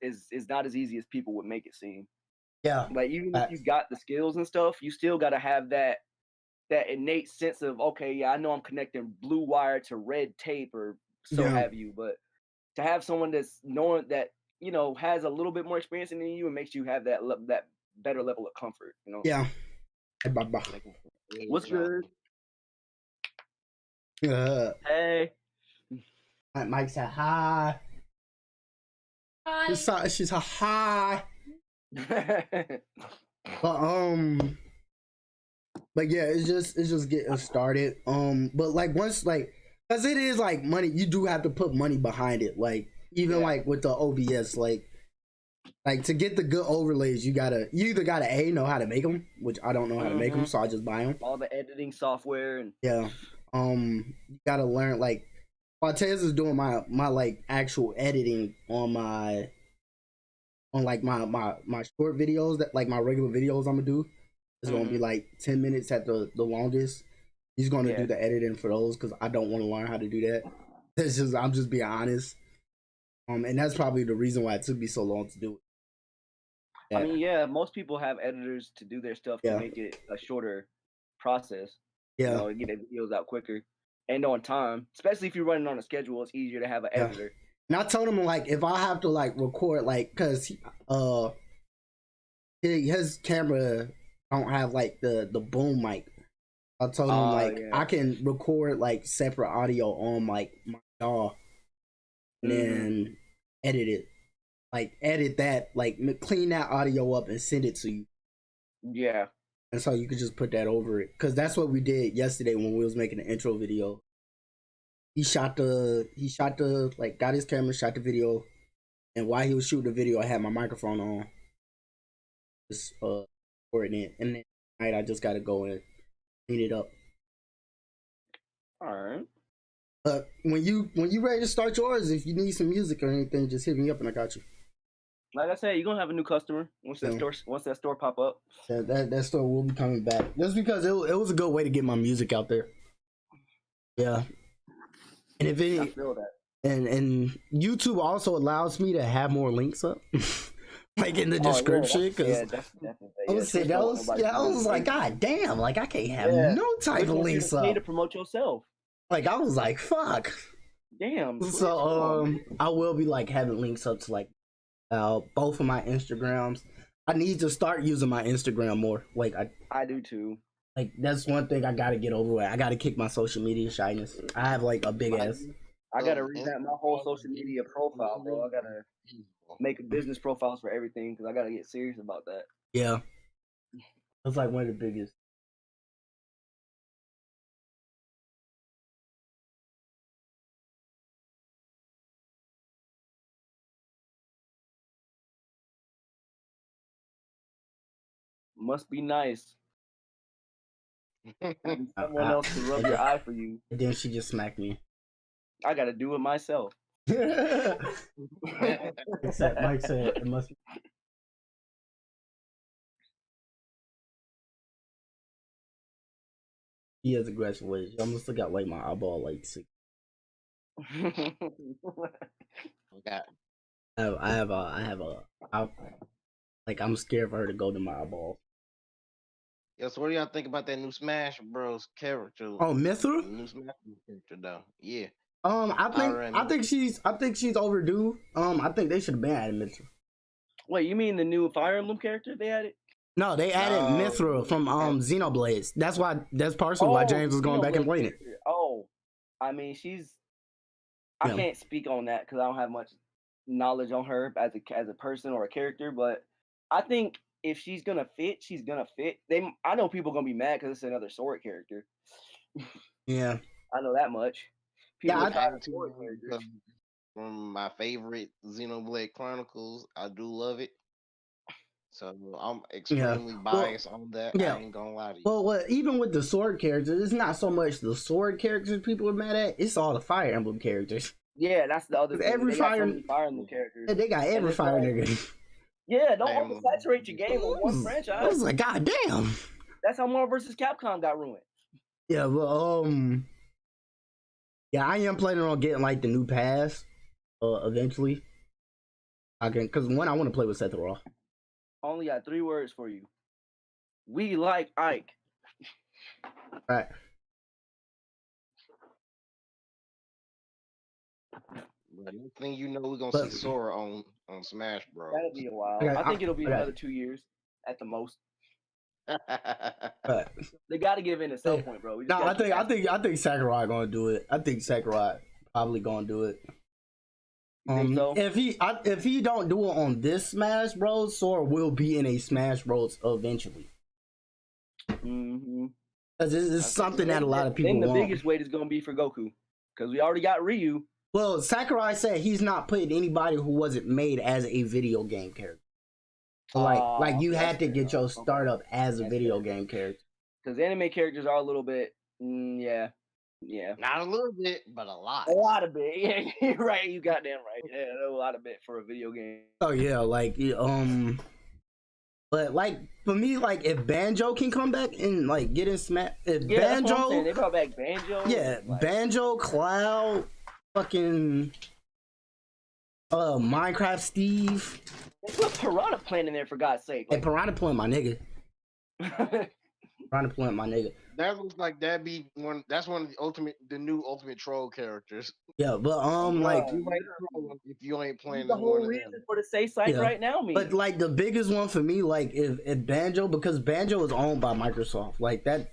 not as easy as people would make it seem. Yeah. Like even if you got the skills and stuff, you still got to have that innate sense of, okay, yeah, I know I'm connecting blue wire to red tape or so have you, but to have someone that's knowing that, you know, has a little bit more experience than you and makes you have that better level of comfort, you know? Yeah. What's good? Hey. Mike said hi. Hi. She's a hi. But yeah, it's just getting started. But like once like, cause it is like money, you do have to put money behind it. Like even like with the OBS, like to get the good overlays, you either gotta know how to make them, which I don't know how to make them, so I just buy them. All the editing software and yeah. You gotta learn like. Cortez is doing my like actual editing on my short videos that like my regular videos I'm gonna do. It's gonna be like 10 minutes at the longest. He's gonna do the editing for those because I don't want to learn how to do that. I'm just being honest. And that's probably the reason why it took me so long to do it. Yeah. I mean, yeah, most people have editors to do their stuff to make it a shorter process. Yeah. You know, get their videos out quicker. And on time, especially if you're running on a schedule, it's easier to have an editor. And I told him like if I have to like record like cause his camera don't have like the boom mic. I told him like I can record like separate audio on like my DAW and then edit it. Like edit that, like clean that audio up and send it to you. Yeah. And so you could just put that over it. Cause that's what we did yesterday when we was making the intro video. He shot the like got his camera, shot the video, and while he was shooting the video, I had my microphone on. Just recording it. And then tonight I just gotta go and clean it up. Alright. But when you ready to start yours, if you need some music or anything, just hit me up and I got you. Like I said, you're gonna have a new customer once that store pop up. Yeah, that store will be coming back. Just because it was a good way to get my music out there. Yeah. And if any, I feel that. And YouTube also allows me to have more links up. Like in the description. I was like, God damn, like I can't have no type of links up. You need to promote yourself. Like I was like, fuck. Damn. So I will be like having links up to like both of my Instagrams. I need to start using my Instagram more. Like I do too. Like that's one thing I gotta get over with. I gotta kick my social media shyness. I have like a big ass. I gotta revamp my whole social media profile, bro. I gotta make business profiles for everything because I gotta get serious about that. Yeah, that's like one of the biggest. Must be nice. Someone else to rub your eye for you. And then she just smacked me. I gotta do it myself. Mike said it must be. He has aggressive ways. I almost got like my eyeball like 6. Okay. I have like I'm scared for her to go to my eyeball. Yo, so what do y'all think about that new Smash Bros character? Oh, Mythra? New Smash Bros character though. Yeah. I think she's overdue. I think they should have been added Mythra. Wait, you mean the new Fire Emblem character they added? No, they added Mythra from Xenoblade. That's partially why James was going back and playing it. Oh, I mean I can't speak on that because I don't have much knowledge on her as a person or a character, but I think if she's gonna fit, she's gonna fit. I know people are gonna be mad because it's another sword character. Yeah, I know that much. People from my favorite Xenoblade Chronicles, I do love it. So I'm extremely biased on that. Yeah. I ain't gonna lie to you. Well, even with the sword characters, it's not so much the sword characters people are mad at. It's all the Fire Emblem characters. Yeah, that's the other thing. Every They got so fire, many Fire Emblem characters. they got every it's fire like- nigga. Yeah, don't Damn. oversaturate your game on one I franchise. was like, God damn. That's how Marvel vs. Capcom got ruined. Yeah, but yeah, I am planning on getting like the new pass, eventually. I can, cause one, I want to play with Sephiroth. Only got 3 words for you. We like Ike. Right. The next thing you know, we're gonna But- see Sora on Smash Bros. That'll be a while. Okay, I think it'll be okay. another 2 years at the most. Right. They got to give in at some Yeah. point, bro. We just No, gotta I think Sakurai gonna do it. I think Sakurai probably gonna do it. You think so? If he don't do it on this Smash Bros, Sora will be in a Smash Bros eventually. Mm-hmm. Cause it's something that a lot of people Then the want. biggest wait is gonna be for Goku, because we already got Ryu. Well, Sakurai said he's not putting anybody who wasn't made as a video game character. So like you had to get your start up as a That's video fair. game character. Because anime characters are a little bit, yeah. Not a little bit, but a lot. A lot of bit. Yeah, you're right. You goddamn right. Yeah, a lot of bit for a video game. Oh yeah, like but like for me, like if Banjo can come back and like get in Smash, if Yeah, that's what I'm saying. Banjo, They brought back Banjo. yeah, like, Banjo, Cloud, fucking Minecraft Steve, they put Piranha Plant in there for God's sake. and Piranha Plant, my nigga. Piranha Plant, my nigga. That looks like that'd be one. That's one of the new ultimate troll characters. Yeah, but like. You ain't trolling if you ain't playing the the whole one of reason them. for the say site Yeah. right now, me. But like the biggest one for me, like if Banjo, because Banjo is owned by Microsoft, like that,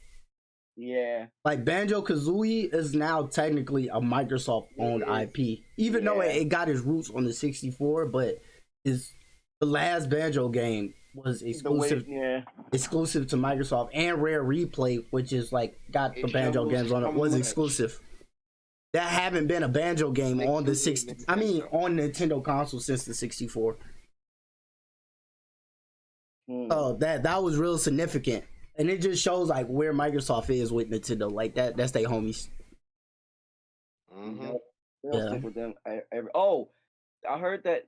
yeah. like Banjo Kazooie is now technically a Microsoft owned IP, even though Yeah. it got its roots on the 64, but is the last Banjo game was exclusive exclusive to Microsoft, and Rare Replay, which is like got the It Banjo shows games on it, how was much- exclusive. There haven't been a Banjo game on the 60. I mean, on Nintendo console since the 64. Oh, that was real significant, and it just shows like where Microsoft is with Nintendo. Like that's their homies. Mm-hmm. They'll Yeah. stick with them. I heard that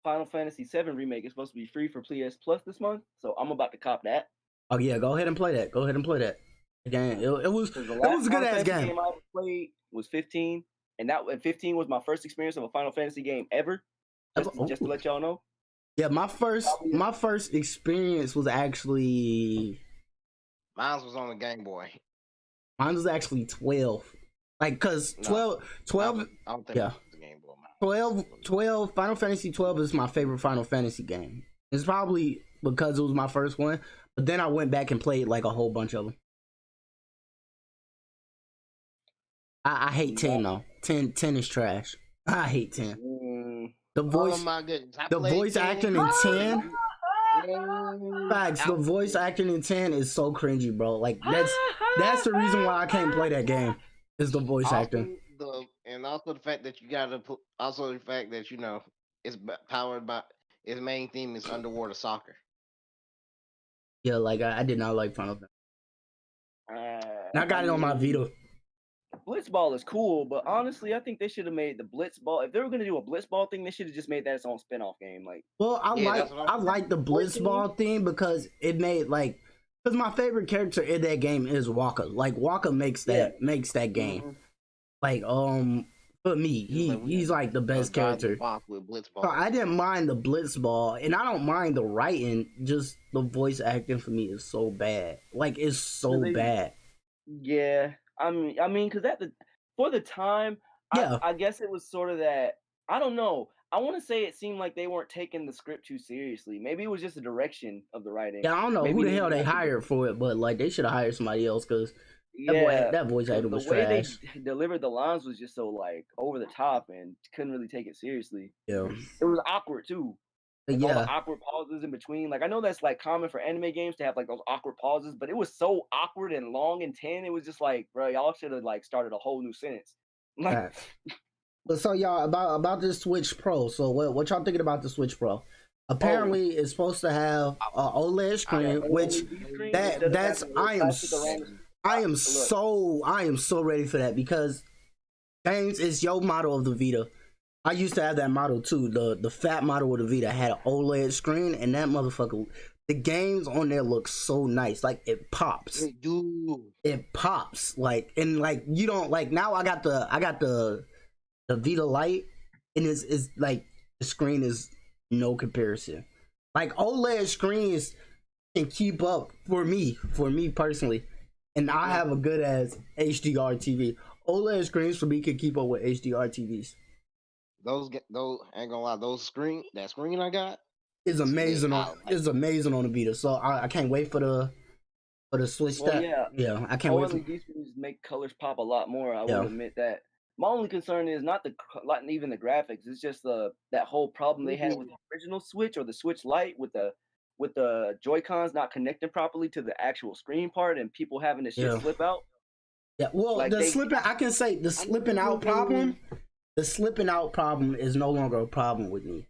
Final Fantasy VII remake is supposed to be free for PS Plus this month, so I'm about to cop that. Oh yeah, go ahead and play that. Go ahead and play that. Again, it was 'Cause the it last was a good Final ass Fantasy game. I ever played was 15, and 15 was my first experience of a Final Fantasy game ever. Just to let y'all know. Yeah, my first experience was actually Mine was on the Game Boy. mine was actually 12. Like cause 12 I don't think yeah. it was the Game Boy. 12 Final Fantasy 12 is my favorite Final Fantasy game. It's probably because it was my first one, but then I went back and played like a whole bunch of them. I hate 10 though. 10 is trash. I hate 10. The voice Oh my goodness. I the played voice 10. acting in 10 Yeah. facts, the voice acting in 10 is so cringy, bro. Like that's the reason why I can't play that game. Is the voice acting. And also the fact that you gotta put, also the fact that it's powered by its main theme is underwater soccer. Yeah, like I did not like Final Fantasy. And I got it on my Vita. Blitzball is cool, but honestly, I think they should have made the Blitzball. If they were gonna do a Blitzball thing, they should have just made that its own spin-off game. Like, Well, Yeah, that's what I I'm like the Blitzball thing because it made like, because my favorite character in that game is Waka. Like Waka makes that game. Mhm. Like for me, he's like the best character. With Blitzball. So I didn't mind the Blitzball, and I don't mind the writing. Just the voice acting for me is so bad. Like it's so bad. Yeah, I mean, because for the time, Yeah. I guess it was sort of that. I don't know. I want to say it seemed like they weren't taking the script too seriously. Maybe it was just the direction of the writing. Yeah, I don't know Maybe who the they hell they had to- hired for it, but like they should have hired somebody else because Yeah, that voice acting was the way trash. they delivered the lines was just so like over the top and couldn't really take it seriously. Yeah, It was awkward too. but All yeah. the awkward pauses in between. Like I know that's like common for anime games to have like those awkward pauses, but it was so awkward and long and 10. It was just like, bro, y'all should have like started a whole new sentence. Like, Facts. But so y'all about this Switch Pro. So what y'all thinking about the Switch Pro? Apparently, it's supposed to have an OLED screen, which I am so ready for that because James, it's your model of the Vita. I used to have that model too. The fat model of the Vita had an OLED screen, and that motherfucker, the games on there look so nice. Like it pops. They do. It pops. Like, and like you don't like now. I got the Vita Lite, and it's like the screen is no comparison. Like OLED screens can keep up for me personally, and I have a good ass HDR TV. OLED screens for me can keep up with HDR TVs. Those ain't gonna lie. That screen I got is amazing amazing on the Vita. So I can't wait for the Switch. Well, yeah, I can't wait. OLED screens make colors pop a lot more. I will admit that. My only concern is not even the graphics. It's just that whole problem they had with the original Switch or the Switch Lite with the Joy-Cons not connecting properly to the actual screen part and people having the shit slip out. Yeah, well, like I can say the slipping out problem. The slipping out problem is no longer a problem with me.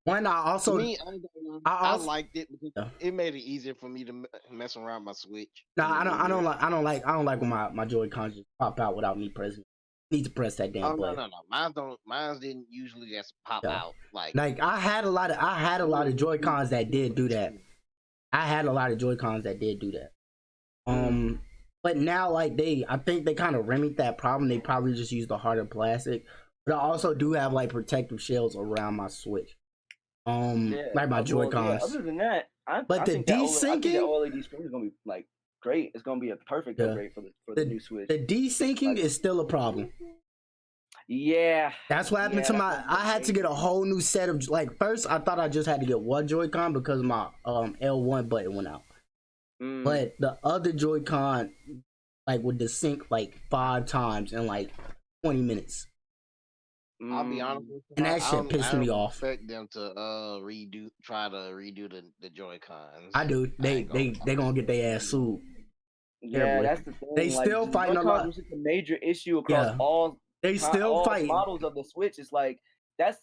One, I liked it because it made it easier for me to mess around my Switch. No, I don't like when my Joy-Cons just pop out without me pressing. Need to press that damn button. No. Mine didn't usually just pop out like I had a lot of Joy-Cons that did do that. But now like I think they kind of remedied that problem. They probably just used the harder plastic. But I also do have like protective shells around my Switch. Like my Joy-Cons. Other than that, I think desyncing, the OLED screen is gonna be like great. It's gonna be a perfect upgrade for the new Switch. The desyncing is still a problem. Yeah, that's what happened to my. I had to get a whole new set of like. First, I thought I just had to get one Joy-Con because my L1 button went out. But the other Joy-Con like would desync like 5 times in like 20 minutes. I'll be honest with you, and that shit pissed me off. I expect them to try to redo the Joy-Cons. I do. They gonna get their ass sued. Yeah, that's the thing. They still fighting a lot. It's a major issue across all. They still fight models of the Switch. It's like that's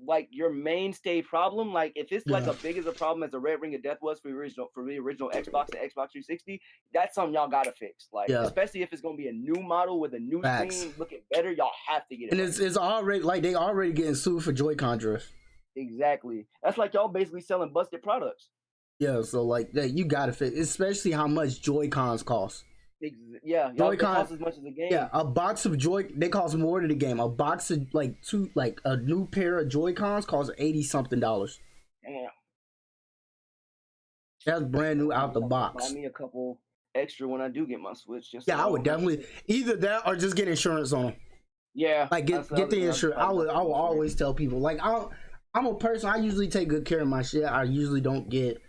like your mainstay problem. Like if it's like as big as a problem as the Red Ring of Death was for the original Xbox and Xbox 360, that's something y'all gotta fix. Like especially if it's gonna be a new model with a new screen looking better, y'all have to get it. And it's already like they already getting sued for Joy-Con drift. Exactly. That's like y'all basically selling busted products. Yeah, so like you gotta fix, especially how much Joy-Cons cost. Yeah, Joy-Con cost as much as a game. Yeah, a box of they cost more than the game. A box of a new pair of Joy-Cons costs $80-something. Damn. That's brand new out the box. Buy me a couple extra when I do get my Switch. I would definitely either that or just get insurance on them. Yeah, like get the insurance. I will always tell people like I'm a person. I usually take good care of my shit. I usually don't get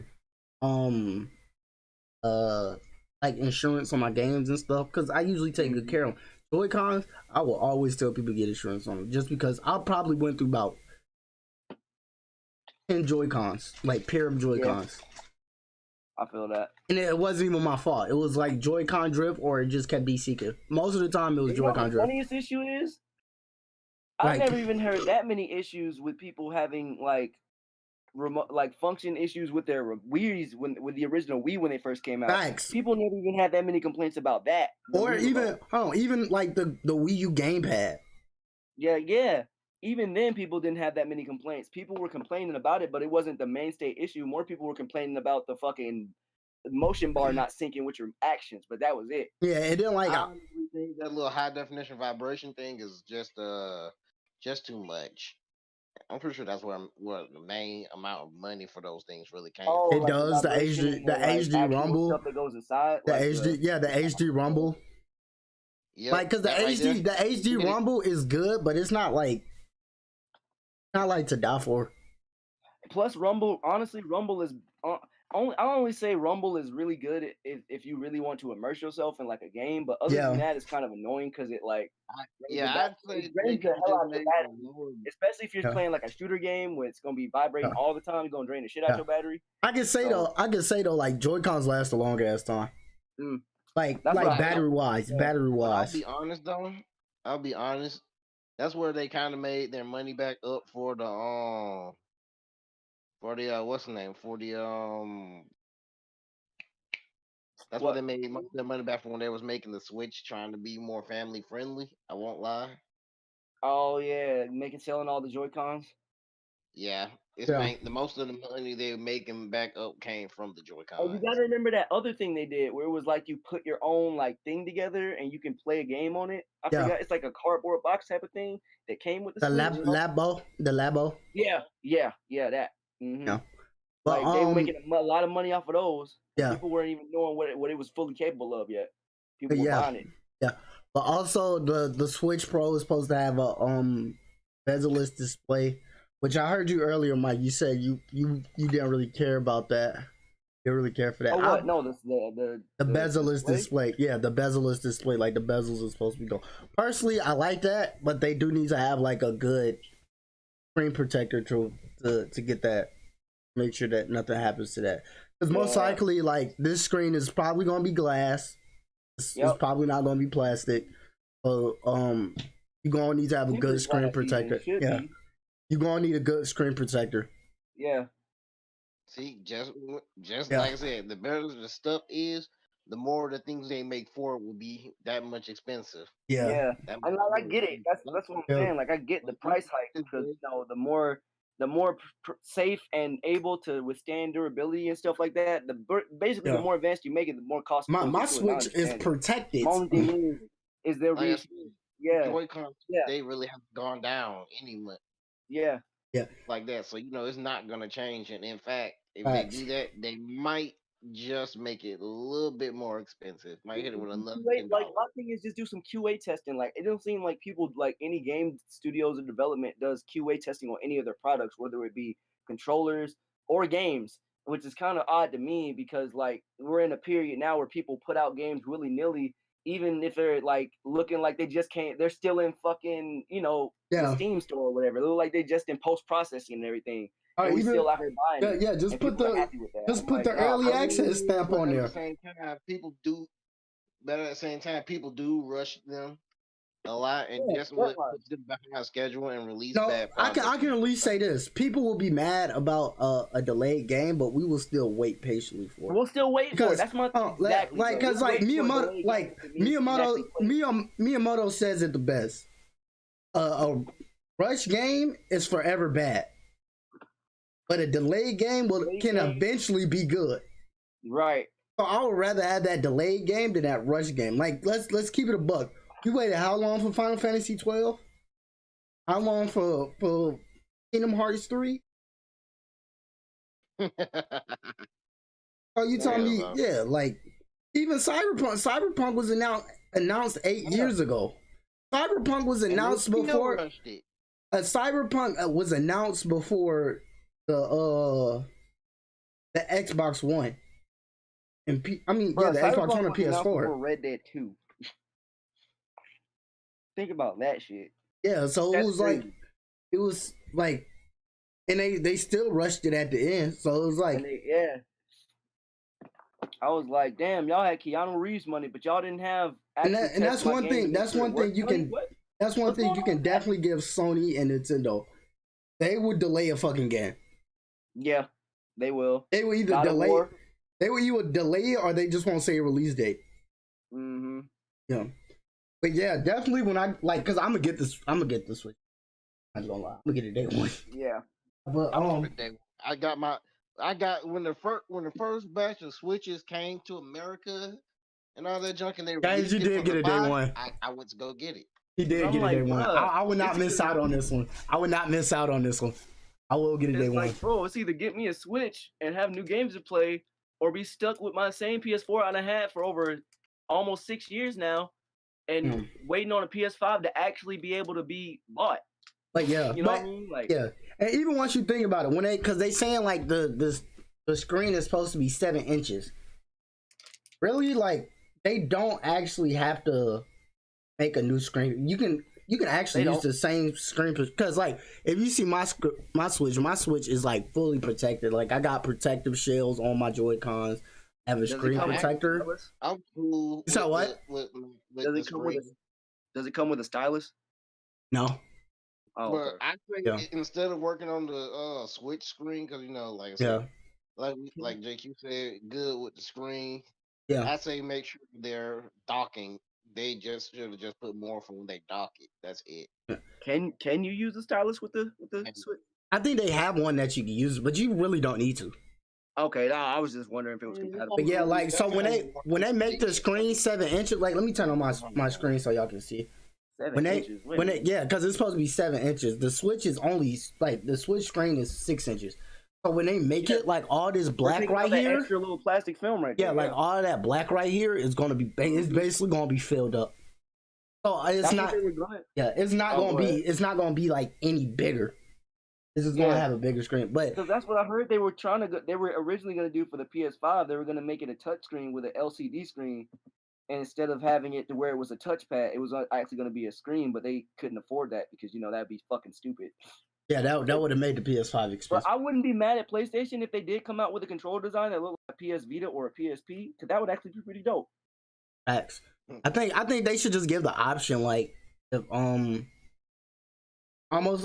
like insurance on my games and stuff because I usually take good care of them. Joy-Cons, I will always tell people to get insurance on them just because I probably went through about 10 Joy-Cons, like pair of Joy-Cons. I feel that. And it wasn't even my fault. It was like Joy-Con drift or it just kept de-seeking. Most of the time it was Joy-Con drift. The funniest issue is I've never even heard that many issues with people having like remote function issues with their Wii's with the original Wii when they first came out. Thanks. People never even had that many complaints about that. Or even like the Wii U gamepad. Yeah. Even then people didn't have that many complaints. People were complaining about it, but it wasn't the mainstay issue. More people were complaining about the fucking motion bar not syncing with your actions, but that was it. Yeah, it didn't like I honestly think that little high definition vibration thing is just too much. I'm pretty sure that's where the main amount of money for those things really came. Oh, it does the HD Rumble stuff that goes inside. The HD Rumble. Yeah, like because the HD Rumble is good, but it's not like to die for. Plus, Rumble Rumble is I only say Rumble is really good if you really want to immerse yourself in like a game, but other than that, it's kind of annoying because it like especially if you're playing like a shooter game where it's gonna be vibrating all the time, you're gonna drain the shit out your battery. I can say though, like Joy-Cons last a long ass time. Like battery wise. I'll be honest. That's where they kind of made their money back up for the what's the name? For the That's what they made most of their money back from when they was making the Switch, trying to be more family friendly. I won't lie. Oh yeah, selling all the Joy Cons. Yeah, it's Yeah. the most of the money they were making back up came from the Joy Oh, you Cons. gotta remember that other thing they did, where it was like you put your own like thing together and you can play a game on it. I forgot. It's like a cardboard box type of thing that came with the Switch. Labo. Yeah, that. Mm-hmm. Yeah. But, like they were making a lot of money off of those. Yeah. People weren't even knowing what it was fully capable of yet. People were buying it. Yeah. But also the Switch Pro is supposed to have a bezel-less display, which I heard you earlier, Mike. You said you didn't really care about that. You didn't really care for that. Oh what? No, the bezel-less display. Yeah, the bezel-less display, like the bezels are supposed to be gold. Personally, I like that, but they do need to have like a good screen protector to get that. Make sure that nothing happens to that. Because most likely, like, this screen is probably gonna be glass. It's probably not gonna be plastic. So you're gonna need to have a good screen protector. Yeah. You're gonna need a good screen protector. Yeah. See, just like I said, the better the stuff is, the more the things they make for it will be that much expensive. Yeah. I get it. That's what I'm saying. Like I get the price hike because the more safe and able to withstand durability and stuff like that, basically the more advanced you make it, the more cost. My Switch is protected. The only thing is there Joy-Cons, they really have gone down anyway. Yeah. Like that. So it's not gonna change. And in fact, if they do that, they might just make it a little bit more expensive. Might hit it with another $10. Like my thing is just do some QA testing. Like it don't seem like people like any game studios or development does QA testing on any of their products, whether it be controllers or games, which is kind of odd to me because like we're in a period now where people put out games willy-nilly, even if they're like looking like they just can't, they're still in fucking, the Steam store or whatever. They look like they just in post-processing and everything. And we still out here buying it. Just put the early access stamp on there. At the same time, people rush them a lot and just put them behind schedule and release bad products. I can at least say this: people will be mad about a delayed game, but we will still wait patiently for it. We'll still wait for it. That's my thing. Exactly. Like because like Miyamoto says it the best. A rush game is forever bad. But a delayed game can eventually be good. Right. So I would rather have that delayed game than that rush game. Like let's keep it a buck. You waited how long for Final Fantasy 12? How long for Kingdom Hearts 3? Oh, you telling me? Yeah, like even Cyberpunk was announced 8 years ago. Cyberpunk was announced before. Cyberpunk was announced before the Xbox One, and the Xbox One and PS4. Red Dead 2. Think about that shit. Yeah, so it was like, and they still rushed it at the end. So it was like, I was like, damn, y'all had Keanu Reeves money, but y'all didn't have. And that's one thing. That's one thing you can. That's one thing you can definitely give Sony and Nintendo. They would delay a fucking game. Yeah, they will. They will either delay. They will either delay it or they just won't say a release date. Mm-hmm. Yeah, but yeah, definitely when I because I'm gonna get this. I'm gonna get this Switch. I'm not gonna lie. I'm gonna get it day one. Yeah, but I got when the first batch of Switches came to America and all that junk, and they guys, you did get it day one. I went to go get it. He did get it day one. I would not miss out on this one. I would not miss out on this one. I will get it day one. Bro, it's either get me a Switch and have new games to play, or be stuck with my same PS4 I had for over almost 6 years now, and waiting on a PS5 to actually be able to be bought. Like what I mean? Like and even once you think about it, because they saying like the screen is supposed to be 7 inches. Really, like they don't actually have to make a new screen. You can actually use the same screen because like if you see my Switch is like fully protected. Like I got protective shells on my Joy-Cons. I have a screen protector. I'm cool. So what? Does it come with a stylus? No. Oh, but I think instead of working on the Switch screen, because like I said, like JQ said, good with the screen. Yeah. I say make sure they're docking. They just should have just put more for when they dock it. That's it. Can you use the stylus with the Switch? I think they have one that you can use, but you really don't need to. Okay, I was just wondering if it was compatible. But yeah, like so when they make the screen 7 inches, like let me turn on my screen so y'all can see. 7 inches. Yeah, because it's supposed to be 7 inches. The Switch is only like the Switch screen is 6 inches. So when they make it like all this black right here, extra little plastic film right there. yeah, like all of that black right here is gonna be it's basically gonna be filled up. So it's That's not. what they were gonna- Yeah, it's not gonna be like any bigger. This is gonna have a bigger screen, but because that's what I heard they were trying to. They were originally gonna do for the PS5. They were gonna make it a touch screen with an LCD screen, and instead of having it to where it was a touchpad, it was actually gonna be a screen. But they couldn't afford that because that'd be fucking stupid. yeah, that would have made the PS5 expensive. But I wouldn't be mad at PlayStation if they did come out with a controller design that looked like a PS Vita or a PSP, because that would actually be pretty dope. Facts. I think they should just give the option like if almost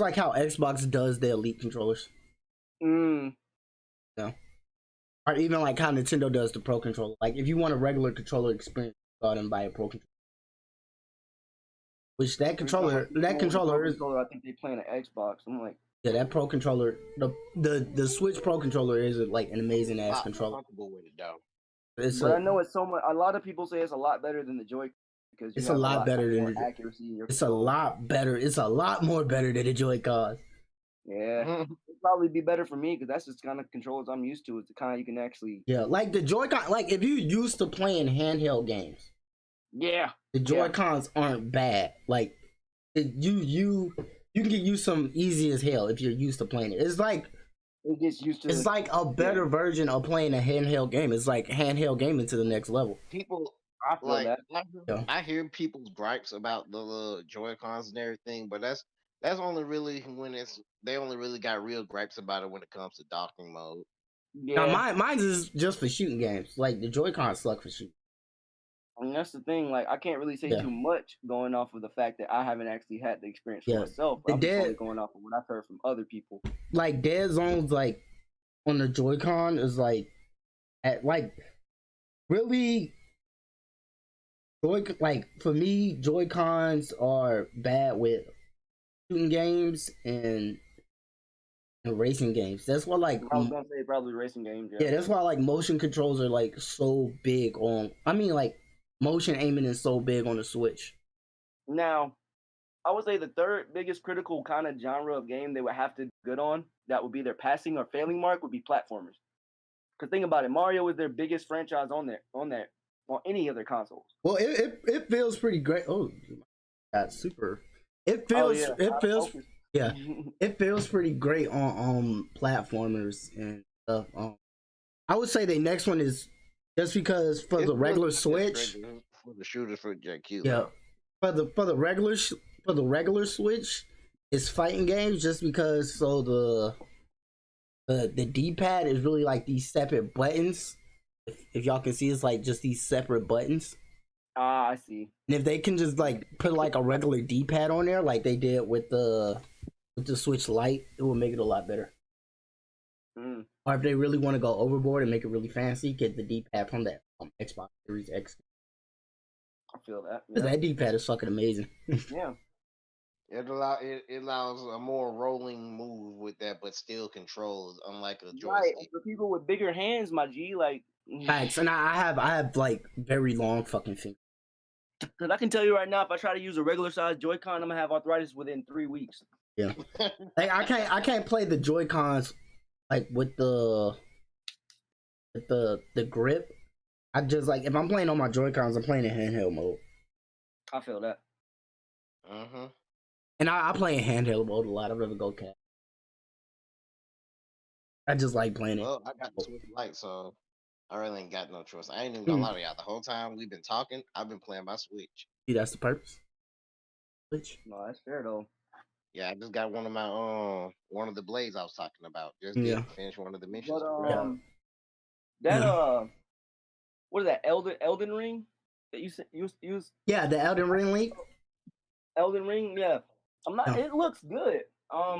like how Xbox does their Elite controllers. Mm. No. Or even like how Nintendo does the Pro controller. Like if you want a regular controller experience, go out and buy a Pro controller. Which that controller is. I think they play on an Xbox. I'm like, yeah, that Pro controller, the Switch Pro controller is like an amazing ass controller. Comfortable with it though. I know it's so much. A lot of people say it's a lot better than the Joy because it's a lot better than accuracy. It's a lot better. It's a lot more better than the Joy-Cons. Yeah, it'd probably be better for me because that's just kind of controls I'm used to. It's the kind you can actually. Yeah, like the Joy-Con. Like if you used to playing handheld games. Yeah. The Joy-Cons aren't bad. Like you can get used some easy as hell if you're used to playing it. It's like it gets used to. It's like a better version of playing a handheld game. It's like handheld gaming to the next level. People I feel like that. I hear people's gripes about the Joy-Cons and everything, but that's only really when they only really got real gripes about it when it comes to docking mode. Yeah. Now mine is just for shooting games. Like the Joy-Cons suck for shooting. I mean, that's the thing. Like, I can't really say too much going off of the fact that I haven't actually had the experience for myself. I'm just only going off of what I've heard from other people. Like, dead zones, like, on the Joy-Con is like, really, like, for me, Joy-Cons are bad with shooting games and racing games. That's why, like, I was gonna say probably racing games. Yeah, that's why, like, motion controls are, like, so big on, like, motion aiming is so big on the Switch. Now, I would say the third biggest critical kind of genre of game they would have to do good on, that would be their passing or failing mark, would be platformers. Because think about it, Mario is their biggest franchise on any of their consoles. Well, it feels pretty great. Oh, that's super. It feels it feels pretty great on platformers and stuff. I would say the next one is just because for the regular Switch, for the shooters for JQ. Yeah, for the regular Switch, it's fighting games just because the D-pad is really like these separate buttons. If y'all can see, it's like just these separate buttons. Ah, I see. And if they can just like put like a regular D-pad on there, like they did with the Switch Lite, it will make it a lot better. Mm. Or if they really want to go overboard and make it really fancy, get the D-pad from that Xbox Series X. I feel that. Yeah. That D-pad is fucking amazing. Yeah. It allows a more rolling move with that, but still controls, unlike a joystick. Right. For people with bigger hands, my G, like. Facts, and I have like very long fucking fingers. Because I can tell you right now, if I try to use a regular size Joy-Con, I'm gonna have arthritis within 3 weeks. Yeah. Like I can't play the Joy-Cons like with the grip. I just like if I'm playing on my Joy-Cons, I'm playing in handheld mode. I feel that. Mm-hmm. And I play in handheld mode a lot. I'd rather go cat. I just like playing it. Well, I got the Switch Lite, so I really ain't got no choice. I ain't even gonna lie to y'all. The whole time we've been talking, I've been playing my Switch. See, that's the purpose. Switch. No, that's fair though. Yeah, I just got one of my one of the blades I was talking about. Just Yeah. finish one of the missions. But, what is that? Elden Ring that you use? Yeah, the Elden Ring link. Elden Ring, yeah. I'm not. Yeah. It looks good.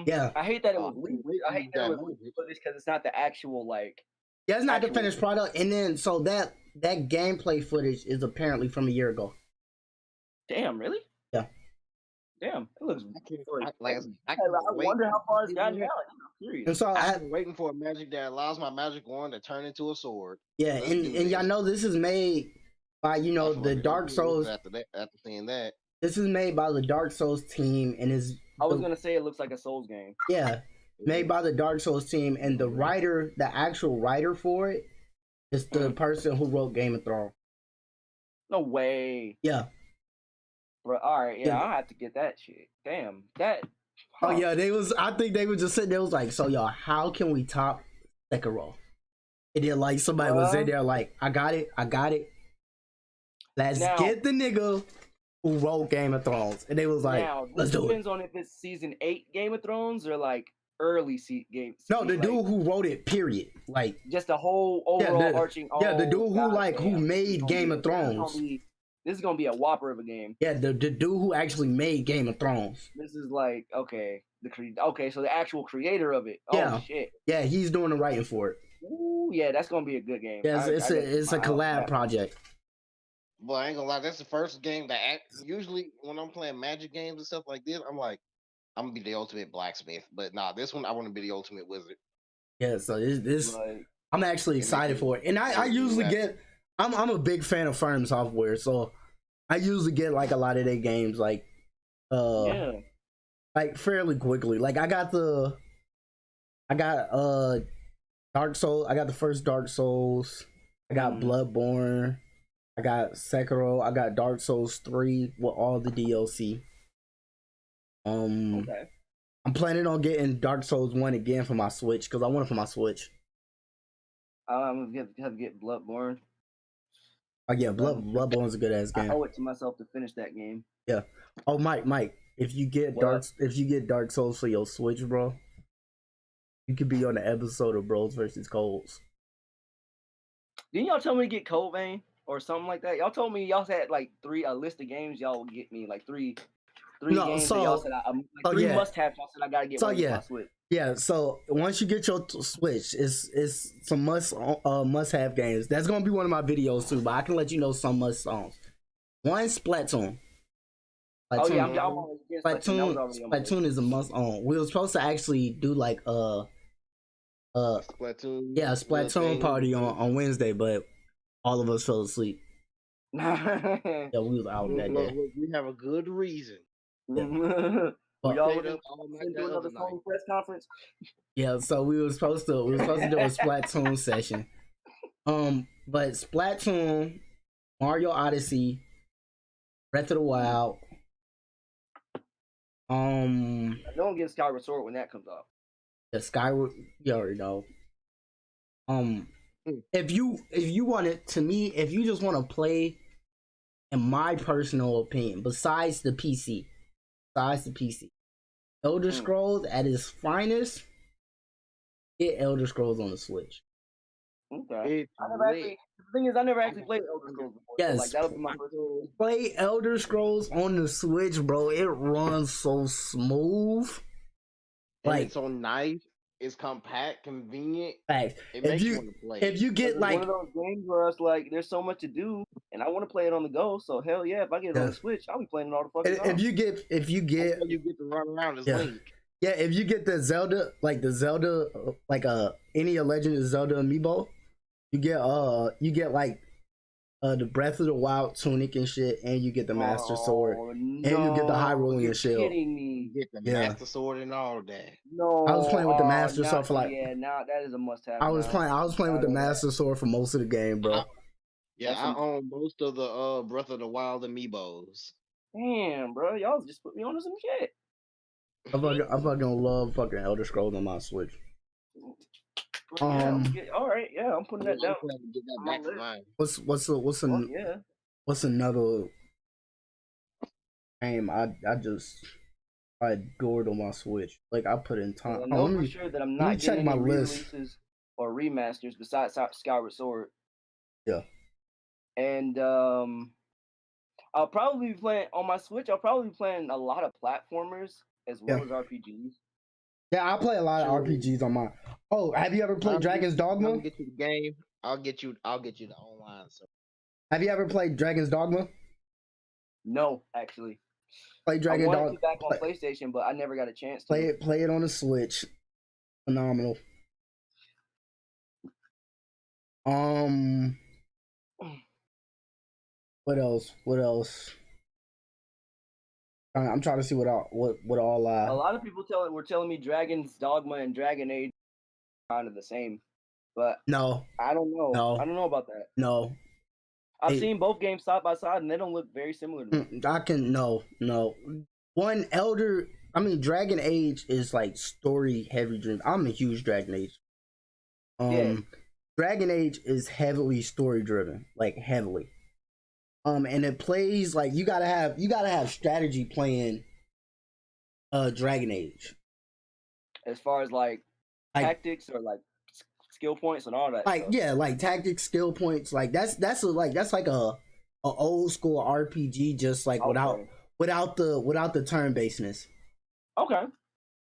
Yeah. I hate that it was leaked. I hate that it was leaked because it's not the actual like. Yeah, it's not the finished product. And then so that that gameplay footage is apparently from a year ago. Damn, really? Yeah. Damn, it looks. I wait. wonder how far it's gotten now. I'm curious. And so I've been waiting for a magic that allows my magic wand to turn into a sword. yeah, Let's and do y'all this. know this is made by I feel the like Dark Souls. after seeing that. This is made by the Dark Souls team, and is I was gonna say it looks like a Souls game. yeah, made by the Dark Souls team, and the writer, the actual writer for it, is the person who wrote Game of Thrones. No way. Yeah. Bro, all right, yeah, Yeah. I'll have to get that shit. Damn, that. Oh yeah, I think they were just sitting there, was like, so y'all, how can we top Sekiro? And then like somebody was in there like, I got it. Let's get the nigga who wrote Game of Thrones. And they was like, let's do it. Depends on if it's season 8 Game of Thrones or like early game. No, the like, dude who wrote it, period. Like just the whole overall arching. Yeah, the dude who made Game of Thrones. This is gonna be a whopper of a game. Yeah, the dude who actually made Game of Thrones. This is like, okay, so the actual creator of it. Oh Yeah. shit. Yeah, he's doing the writing for it. Ooh, yeah, that's gonna be a good game. Yeah, it's a collab project. Well, I ain't gonna lie, that's the first game that usually when I'm playing Magic games and stuff like this, I'm like, I'm gonna be the ultimate blacksmith. But nah, this one I want to be the ultimate wizard. Yeah, so this I'm actually excited for it. And I usually get I'm a big fan of Firm Software, so I usually get like a lot of their games like like fairly quickly. Like I got Dark Souls, I got the first Dark Souls, I got Bloodborne, I got Sekiro, I got Dark Souls 3 with all the DLC. I'm planning on getting Dark Souls 1 again for my Switch because I want it for my Switch. I'm gonna have to get Bloodborne. Oh yeah, Bloodborne's a good ass game. I owe it to myself to finish that game. Yeah. Oh Mike, if you get Dark Souls for your Switch, bro, you could be on the episode of Bros versus Colds. Didn't y'all tell me to get Code Vein or something like that? Y'all told me y'all had like a list of games y'all would get me, like three games that y'all said three must-haves. Y'all said I gotta get one for my Switch. Yeah, so once you get your Switch, it's some must-have games. That's gonna be one of my videos too, but I can let you know some must-songs. One, Splatoon. Oh yeah, Splatoon is a must-own. We were supposed to actually do like Splatoon party on Wednesday, but all of us fell asleep. Yeah, we was out that day. We have a good reason. Yeah. Y'all do another Sony press conference? Yeah, so we were supposed to do a Splatoon session. But Splatoon, Mario Odyssey, Breath of the Wild. Don't get Skyward Sword when that comes up. The Skyward, you already know. If you want it, to me, if you just want to play, in my personal opinion, besides the PC, Elder Scrolls at its finest, get Elder Scrolls on the Switch. Okay. The thing is, I never actually played Elder Scrolls before. Yes. So like, that'll be my first. Play Elder Scrolls on the Switch, bro. It runs so smooth. Like, it's so nice. It's compact, convenient. Facts. It makes you want to play. If you get like one of those games where it's like there's so much to do, and I want to play it on the go. So hell yeah, if I get it on the Switch, I'll be playing it all the fucking time. If you get to run around as Link. Yeah, if you get the Zelda, any Legend of Zelda amiibo, you get like the Breath of the Wild tunic and shit, and you get the Master Sword, and you get the Hyrulean shield. Kidding me. You get the Master Sword and all that. No, I was playing with the Master Sword for like. Yeah, now that is a must-have. I was playing with the Master Sword for most of the game, bro. I own most of the Breath of the Wild amiibos. Damn, bro, y'all just put me on to some shit. I fucking love fucking Elder Scrolls on my Switch. All right, yeah, I'm putting that down. Get that back to mine. What's another game I adored on my Switch? Like I put in time. I know for sure that I'm not getting any re-releases or remasters besides Skyward Sword. Yeah. And I'll probably be playing on my Switch. I'll probably be playing a lot of platformers as well as RPGs. Yeah, I play a lot of RPGs on my. Oh, have you ever played Dragon's Dogma? I'm gonna get you the game. I'll get you the online. So Have you ever played Dragon's Dogma? No, actually. Play I Dragon wanted Dog. to back on PlayStation, but I never got a chance to. Play it on the Switch. Phenomenal. What else? What else? I'm trying to see what all A lot of people were telling me Dragon's Dogma and Dragon Age are kind of the same, but no, I don't know. No. I don't know about that. no. I've seen both games side by side, and they don't look very similar to me. I can no. Dragon Age is like story heavy dream. I'm a huge Dragon Age. Yeah. Dragon Age is heavily story driven, like heavily. And it plays like you gotta have strategy playing Dragon Age. As far as like tactics or like skill points and all that. Like stuff. yeah, like tactics, skill points. Like that's like a old school RPG, just like Okay. without the turn basedness. Okay.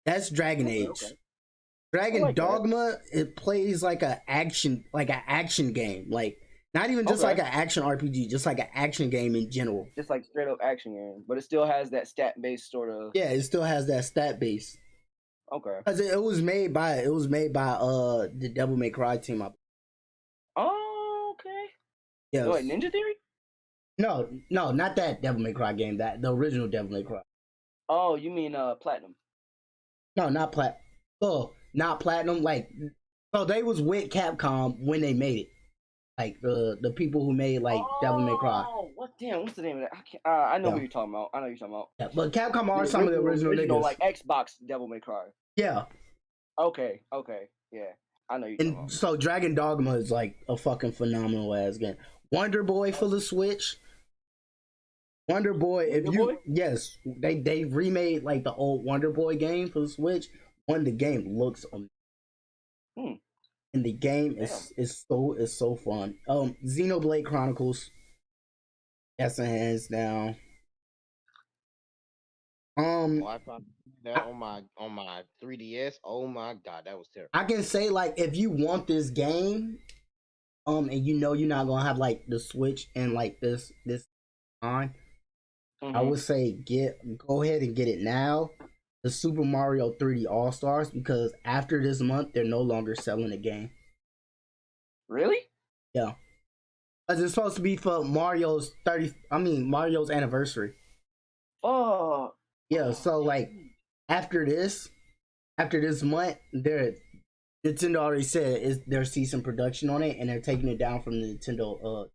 That's Dragon Age. Okay. Dragon like that. Dogma, it plays like an action game, like not even just like an action RPG, just like an action game in general. Just like straight up action game, but it still has that stat based sort of. Yeah, it still has that stat base. Okay. Cause it was made by the Devil May Cry team. Oh, okay. Yeah. So, like Ninja Theory? No, not that Devil May Cry game. That the original Devil May Cry. Oh, you mean Platinum? No, not not Platinum. Like, so they was with Capcom when they made it. Like the people who made like Devil May Cry. Oh, what's the name of that? I can't, I know what you're talking about. I know what you're talking about. Yeah, but Capcom are some of the original niggas. like Xbox Devil May Cry. Yeah. Okay, yeah. I know you're talking about. And so Dragon Dogma is like a fucking phenomenal ass game. Wonder Boy for the Switch. Wonder Boy, yes, they remade like the old Wonder Boy game for the Switch. The game looks amazing. And the game is so fun. Xenoblade Chronicles. That's a hands down. I found that on my 3DS. Oh my god, that was terrible. I can say like if you want this game, and you know you're not gonna have like the Switch and like this on, I would say go ahead and get it now. The Super Mario 3D All Stars, because after this month they're no longer selling the game. Really? Yeah. Because it's supposed to be for Mario's anniversary. Oh. Yeah, so like after this month, Nintendo already said is they're ceasing production on it and they're taking it down from the Nintendo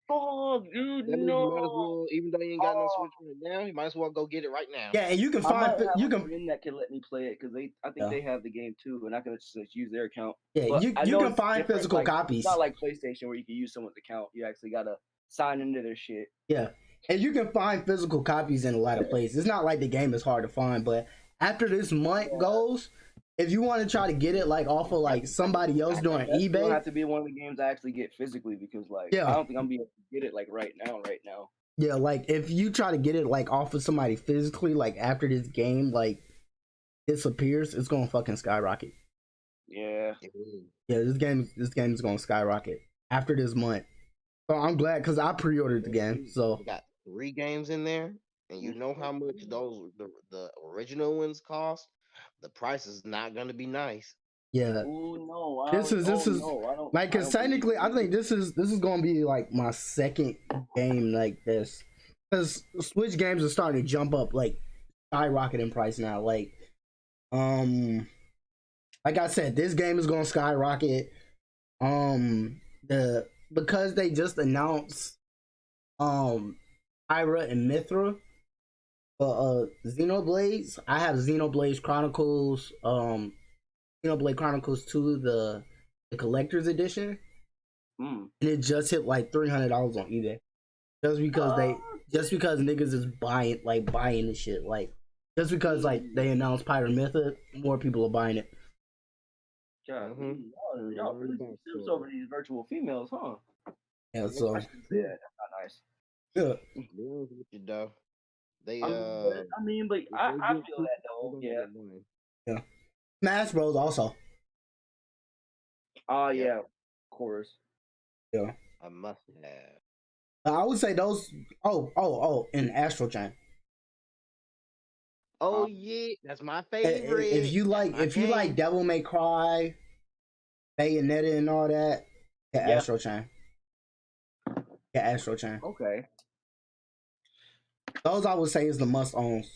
Oh, dude, That means no. you might as well, even though you ain't got no Switch right now, you might as well go get it right now. Yeah, and you can I find might have you a can friend that can let me play it because I think they have the game too, and I can just use their account. yeah, But you I know can it's find different, physical like, copies. It's not like PlayStation where you can use someone's account. You actually gotta sign into their shit. Yeah. And you can find physical copies in a lot of places. It's not like the game is hard to find, but after this month goes, if you want to try to get it like off of like somebody else doing That's eBay, gonna have to be one of the games I actually get physically because like I don't think I'm gonna be able to get it like right now. yeah, like if you try to get it like off of somebody physically, like after this game like disappears, it's gonna fucking skyrocket. Yeah. Yeah, this game is gonna skyrocket after this month. So I'm glad because I pre-ordered the game. So you got 3 games in there, and you know how much those the original ones cost. The price is not gonna be nice. yeah, Ooh, no. this is no, I don't, like because technically I think this is gonna be like my second game like this because Switch games are starting to jump up like skyrocket in price now. Like I said, this game is gonna skyrocket. Because they just announced Pyra and Mithra Xenoblades. I have Xenoblade Chronicles Xenoblade Chronicles 2, the collector's edition. And it just hit like $300 on eBay. Just because niggas is buying the shit. Like just because like they announced Pyra Mithra, more people are buying it. God, y'all really tips over these virtual females, huh? Yeah, so that's not nice. Yeah. You know, they I mean, but I feel that though. Yeah. Yeah. Smash Bros also. Yeah, of course. Yeah. A must have. I would say those. And Astro Chain. Oh yeah, that's my favorite. If you like Devil May Cry, Bayonetta, and all that, yeah, Astro Chain. Yeah, Astro Chain. Okay. Those I would say is the must owns.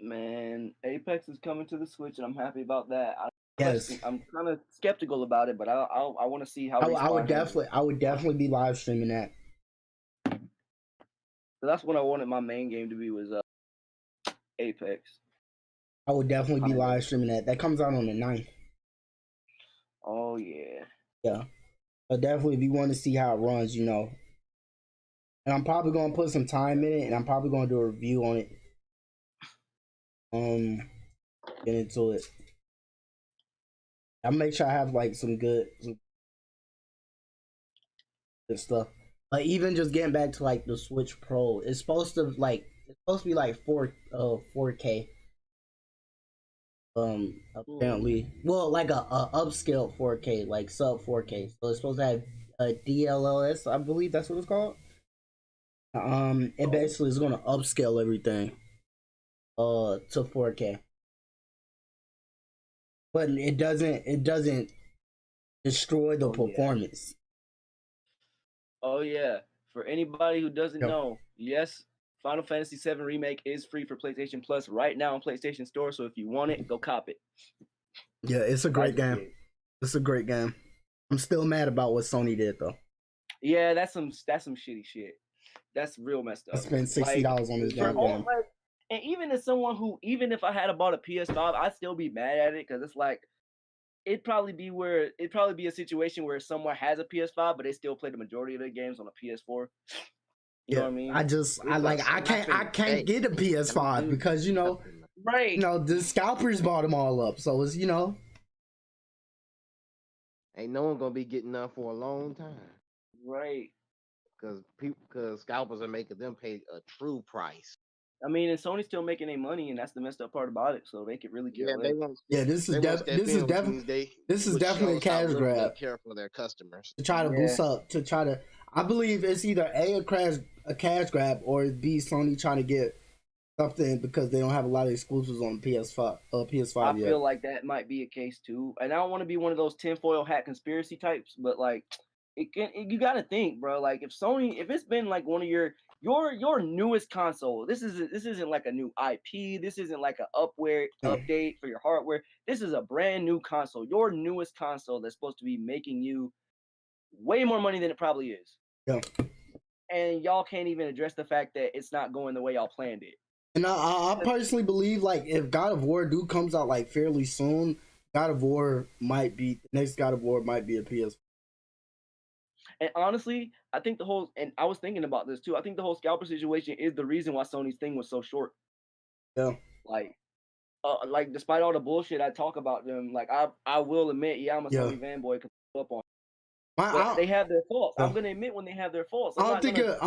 Man, Apex is coming to the Switch, and I'm happy about that. Yes. I'm kind of skeptical about it, but I want to see how. I would definitely be live streaming that. So that's what I wanted my main game to be was Apex. I would definitely be live streaming that. That comes out on the 9th. Oh yeah. Yeah. But definitely if you want to see how it runs, you know. And I'm probably gonna put some time in it, and I'm probably gonna do a review on it. Get into it. I'll make sure I have like some good stuff. Like even just getting back to like the Switch Pro, it's supposed to be like 4K. Apparently, well, like a upscale 4K, like sub 4K. So it's supposed to have a DLSS, I believe that's what it's called. It basically is gonna upscale everything to 4K. But it doesn't destroy the performance. Oh yeah. For anybody who doesn't know, yes, Final Fantasy VII Remake is free for PlayStation Plus right now on PlayStation Store. So if you want it, go cop it. Yeah, it's a great game. It's a great game. I'm still mad about what Sony did though. Yeah, that's some shitty shit. That's real messed up. I spent $60 on this damn game. And even as someone who, even if I had bought a PS5, I'd still be mad at it because it's like it'd probably be a situation where someone has a PS5 but they still play the majority of their games on a PS4. You know what I mean? I can't get a PS5 because right. The scalpers bought them all up, so it's ain't no one gonna be getting none for a long time, right? Because scalpers are making them pay a true price. I mean, and Sony's still making their money, and that's the messed up part about it. So they could really care. This is definitely a cash grab. Care for their customers to try to boost up. I believe it's either a cash grab or B Sony trying to get something because they don't have a lot of exclusives on PS5. PS5 yet. I feel like that might be a case too, and I don't want to be one of those tinfoil hat conspiracy types, but like, you got to think, bro. Like, if it's been like one of your newest console, this isn't like a new IP. This isn't like an update for your hardware. This is a brand new console, your newest console that's supposed to be making you way more money than it probably is. Yeah. And y'all can't even address the fact that it's not going the way y'all planned it. And I personally believe like if God of War comes out like fairly soon, next God of War might be a PS. And honestly, I think and I was thinking about this too. I think the whole scalper situation is the reason why Sony's thing was so short. Yeah. Like despite all the bullshit I talk about them, like I will admit, I'm a Sony fanboy because I up on. But they have their faults. I'm gonna admit when they have their faults. I don't think it's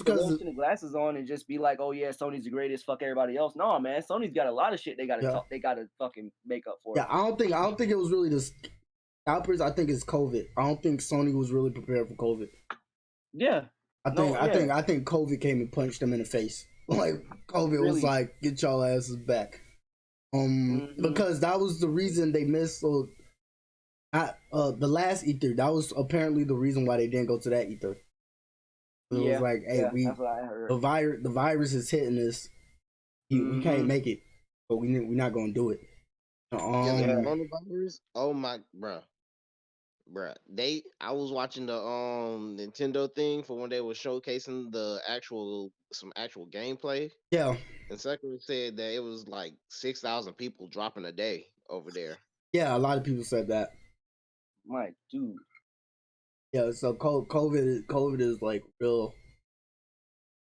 because the glasses on and just be like, oh yeah, Sony's the greatest. Fuck everybody else. No, man, Sony's got a lot of shit they gotta fucking make up for. Yeah, I don't think it was really the scalpers. I think it's COVID. I don't think Sony was really prepared for COVID. Yeah. I think COVID came and punched them in the face. Like COVID was like, get y'all asses back. Because that was the reason they missed. The last E3, that was apparently the reason why they didn't go to that E3. It was like, hey, that's what I heard. the virus is hitting us. We can't make it, but we're not gonna do it. Coronavirus. Oh my, bruh. I was watching the Nintendo thing for when they were showcasing some actual gameplay. Yeah. And Sekiro said that it was like 6,000 people dropping a day over there. Yeah, a lot of people said that. My dude. Yeah, so COVID is like real.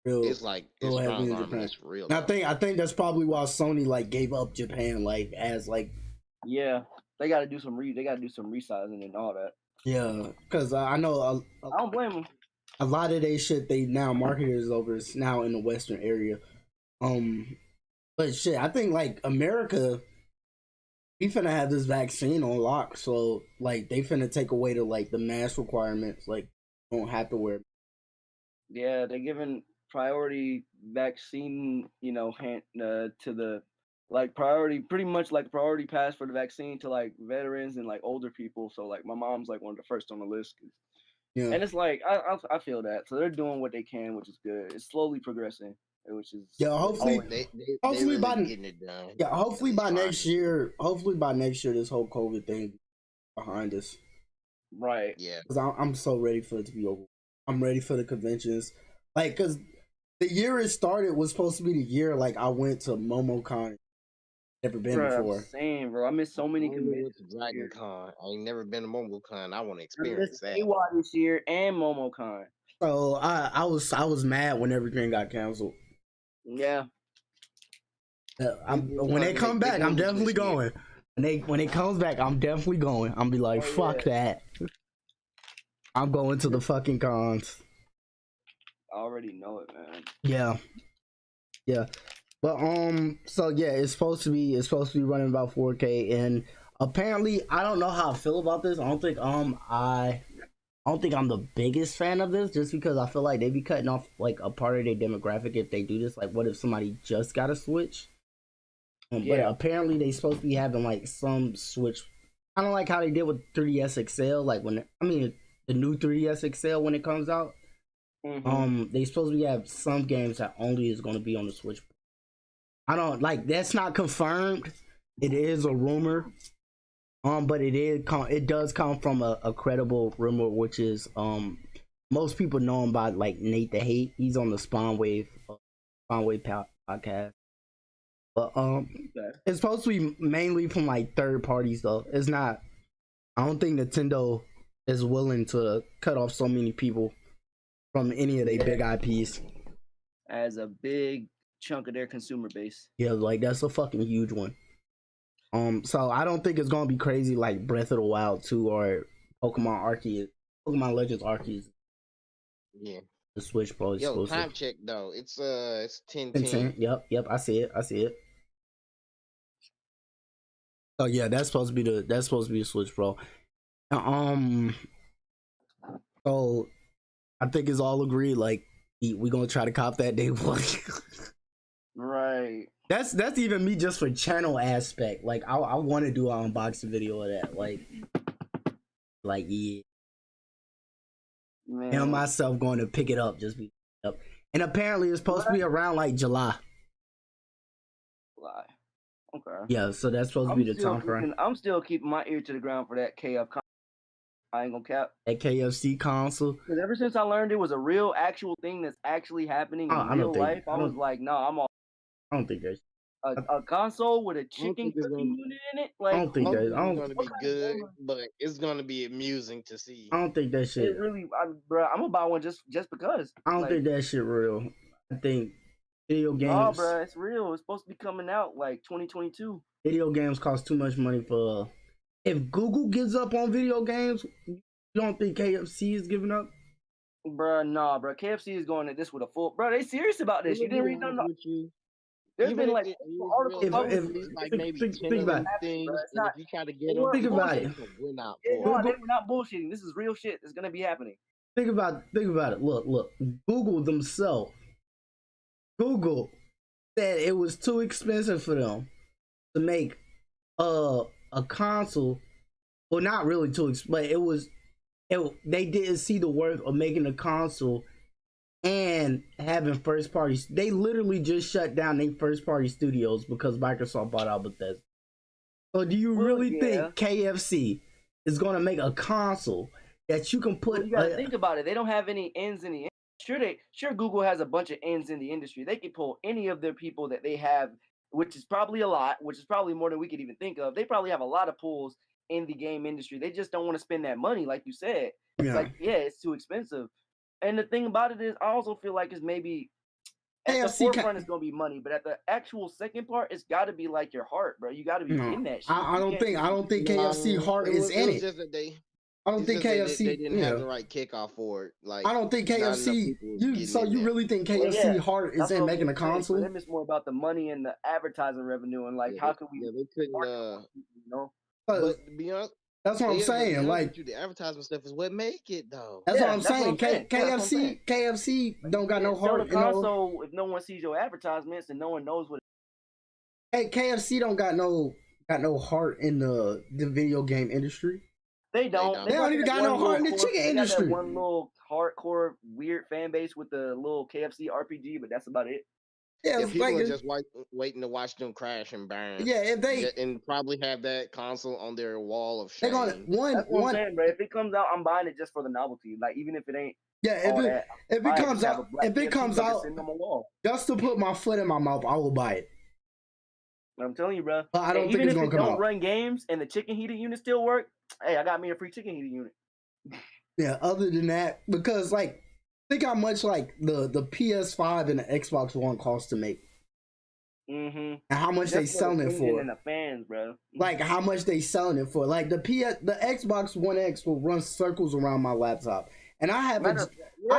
It's like it's heavy in Japan. It's real. And I think that's probably why Sony like gave up Japan Yeah, they got to do some resizing and all that. Yeah, because I know I don't blame them. A lot of their shit they now marketers over is now in the Western area. But shit, I think like America. we finna have this vaccine on lock, so like they finna take away the mask requirements. Like, you don't have to wear. Yeah, they're giving priority vaccine, hand to the priority, pretty much like priority pass for the vaccine to like veterans and like older people. So like my mom's like one of the first on the list. Yeah, And it's like I feel that. So they're doing what they can, which is good. It's slowly progressing, which is hopefully, They hopefully really by getting it done. yeah, hopefully It's by fine. next year, this whole COVID thing behind us. right. Yeah. Because I'm so ready for it to be over. I'm ready for the conventions. Like, because the year it started was supposed to be the year, like, I went to MomoCon. Never been Bro, before. I'm saying, bro, I missed so many I only went conventions. to Dragon Con. I ain't never been to MomoCon. I want to I experience missed that. AWA this year and MomoCon. So I was mad when everything got canceled. Yeah. When they come back, I'm definitely going. When it comes back, I'm definitely going. I'm be like, fuck that. I'm going to the fucking cons. I already know it, man. Yeah. But so yeah, it's supposed to be running about 4K, and apparently I don't know how I feel about this. I don't think I'm the biggest fan of this, just because I feel like they be cutting off like a part of their demographic if they do this. Like, what if somebody just got a Switch? But apparently they supposed to be having like some Switch, kind of like how they did with 3DS XL. Like the new 3DS XL when it comes out. Mm-hmm. They supposed to have some games that only is going to be on the Switch. I don't like, that's not confirmed. It is a rumor. But it does come from a credible rumor, which is most people know him by like Nate the Hate. He's on the Spawn Wave podcast. But it's supposed to be mainly from like third parties though. It's not. I don't think Nintendo is willing to cut off so many people from any of their big IPs. As a big chunk of their consumer base. Yeah, like that's a fucking huge one. So I don't think it's gonna be crazy like Breath of the Wild 2 or Pokemon Legends Arceus. Yeah. The Switch Pro exclusive. Yo, time check though. It's 10. Yep. I see it. Oh yeah, that's supposed to be the Switch Pro. So I think it's all agreed. Like we gonna try to cop that day one. Right. That's even me just for channel aspect. Like I want to do an unboxing video of that. Like yeah. Man. And myself going to pick it up, just be up. And apparently it's supposed to be around like July. Okay. Yeah, so that's supposed to be the time frame. I'm still keeping my ear to the ground for that KF console. I ain't gonna cap. That KFC console. Because ever since I learned it was a real actual thing that's actually happening in real life, I was like, no, I'm all. I don't think there's a console with a chicken cooking unit in it. Like, I don't think it's gonna be good, but it's gonna be amusing to see. I don't think that shit. It really, bro, I'm gonna buy one just because. I don't think that shit real. I think video games. Oh, bro, it's real. It's supposed to be coming out like 2022. Video games cost too much money for. If Google gives up on video games, you don't think KFC is giving up? Bro, nah, bro. KFC is going at this with a full. Bro, they serious about this. You didn't read nothing. There's been like articles. Think about it. If you try to get them, think about it. We're not bullshitting. This is real shit that's gonna be happening. Think about it. Look. Google themselves. Google said it was too expensive for them to make a console. Well, not really too expensive, but they didn't see the worth of making a console and having first parties. They literally just shut down their first party studios because Microsoft bought out Bethesda. So do you really think KFC is gonna make a console that you can put? You gotta think about it. They don't have any ends in the industry. Sure, Google has a bunch of ends in the industry. They could pull any of their people that they have, which is probably a lot, which is probably more than we could even think of. They probably have a lot of pulls in the game industry. They just don't want to spend that money, like you said. Yeah. It's too expensive. And the thing about it is, I also feel like it's maybe at the forefront it's gonna be money, but at the actual second part, it's got to be like your heart, bro. You got to be in that shit. I don't think KFC heart is in it. I don't think KFC. They didn't have the right kickoff for it. Like I don't think KFC. You really think KFC heart is in making a console? It's more about the money and the advertising revenue and like how can we? Yeah, they couldn't. You know. But to be honest, that's what I'm saying. Like the advertisement stuff is what make it though. That's Yeah, what I'm that's what saying. I'm saying. Yeah, that's what I'm saying. KFC don't got no Sell heart. the console if no one sees your advertisements and no one knows what. Hey, KFC don't got no heart in the video game industry. They don't. They don't even got no heart in the chicken industry. They got that one little hardcore weird fan base with the little KFC RPG, but that's about it. Yeah, people like, are just waiting to watch them crash and burn. Yeah, if they and probably have that console on their wall of they shame. gonna That's what I'm saying, bro. If it comes out, I'm buying it just for the novelty. Like even if it ain't. Yeah, if it comes out, sitting on my wall. just to put my foot in my mouth, I will buy it. I'm telling you, bro. But I don't think it's gonna come out. Even if it don't run games and the chicken heater unit still work, hey, I got me a free chicken heater unit. Yeah. Other than that, because like, think how much like the PS5 and the Xbox One cost to make. Mm-hmm. And how much they selling it for? And the fans, bro. Like how much they selling it for? Like the Xbox One X will run circles around my laptop, and I have I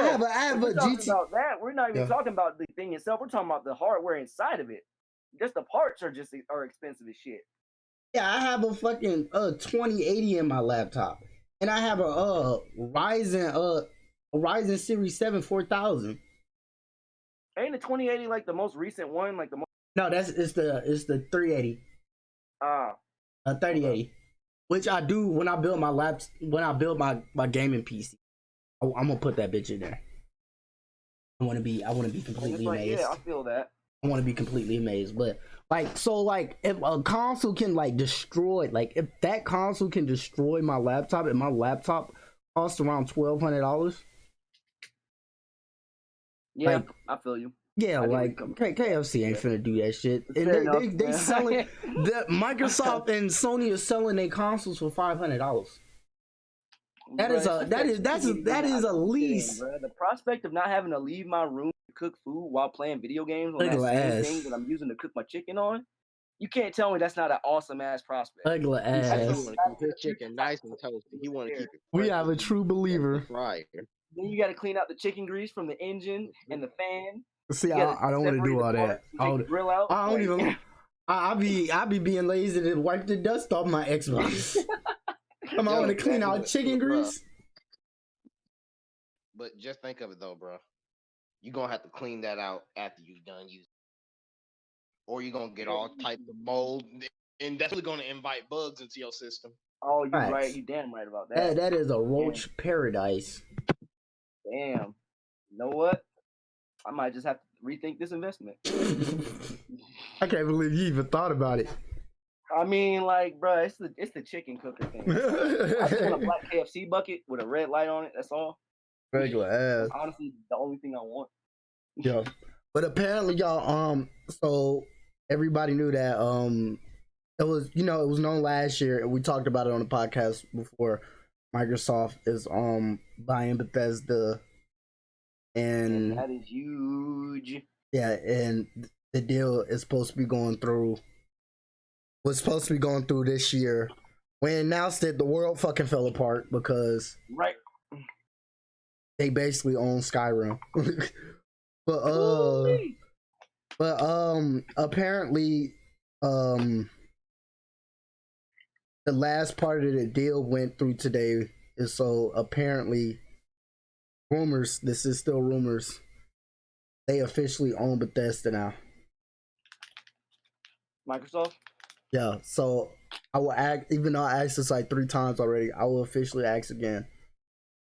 have a GT. About that. We're not even talking about the thing itself. We're talking about the hardware inside of it. Just the parts are expensive as shit. Yeah, I have a fucking 2080 in my laptop, and I have a Ryzen Series 7 4000. Ain't the 2080 like the most recent one? Like the most. No, it's the 380. 3080, which I do when I build my my gaming PC. I'm gonna put that bitch in there. I want to be completely amazed. Yeah, I feel that. I want to be completely amazed, but like, so like, if a console can like destroy, like, if that console can destroy my laptop, and my laptop costs around $1,200. Yeah, like, I feel you. Yeah, like KFC ain't finna do that shit. And they selling the Microsoft and Sony are selling their consoles for $500. That is a lease. The prospect of not having to leave my room to cook food while playing video games on that same thing that I'm using to cook my chicken on. You can't tell me that's not an awesome ass prospect. Ugly ass. His chicken nice and toasty. He want to keep it. We have a true believer. Right. Then you got to clean out the chicken grease from the engine and the fan. See, I don't want to do all that. I don't even. I be being lazy to wipe the dust off my Xbox. I want to clean out chicken grease. But just think of it though, bro. You're gonna have to clean that out after you're done using it. Or you're gonna get all types of mold, and that's really gonna invite bugs into your system. Oh, you're right. You damn right about that. That is a roach paradise. Damn. You know what? I might just have to rethink this investment. I can't believe you even thought about it. I mean, like, bro, it's the chicken cooker thing. I just want a black KFC bucket with a red light on it. That's all. Regular ass. That's honestly, the only thing I want. Yeah, but apparently, y'all, so everybody knew that, it was known last year, and we talked about it on the podcast before. Microsoft is buying Bethesda, and that is huge. Yeah, and the deal is supposed to be going through. Was supposed to be going through this year. When announced it, the world fucking fell apart because they basically own Skyrim. but apparently the last part of the deal went through today, and so apparently rumors, this is still rumors, they officially own Bethesda now. Microsoft? Yeah, so I will ask, even though I asked this like 3 times already, I will officially ask again.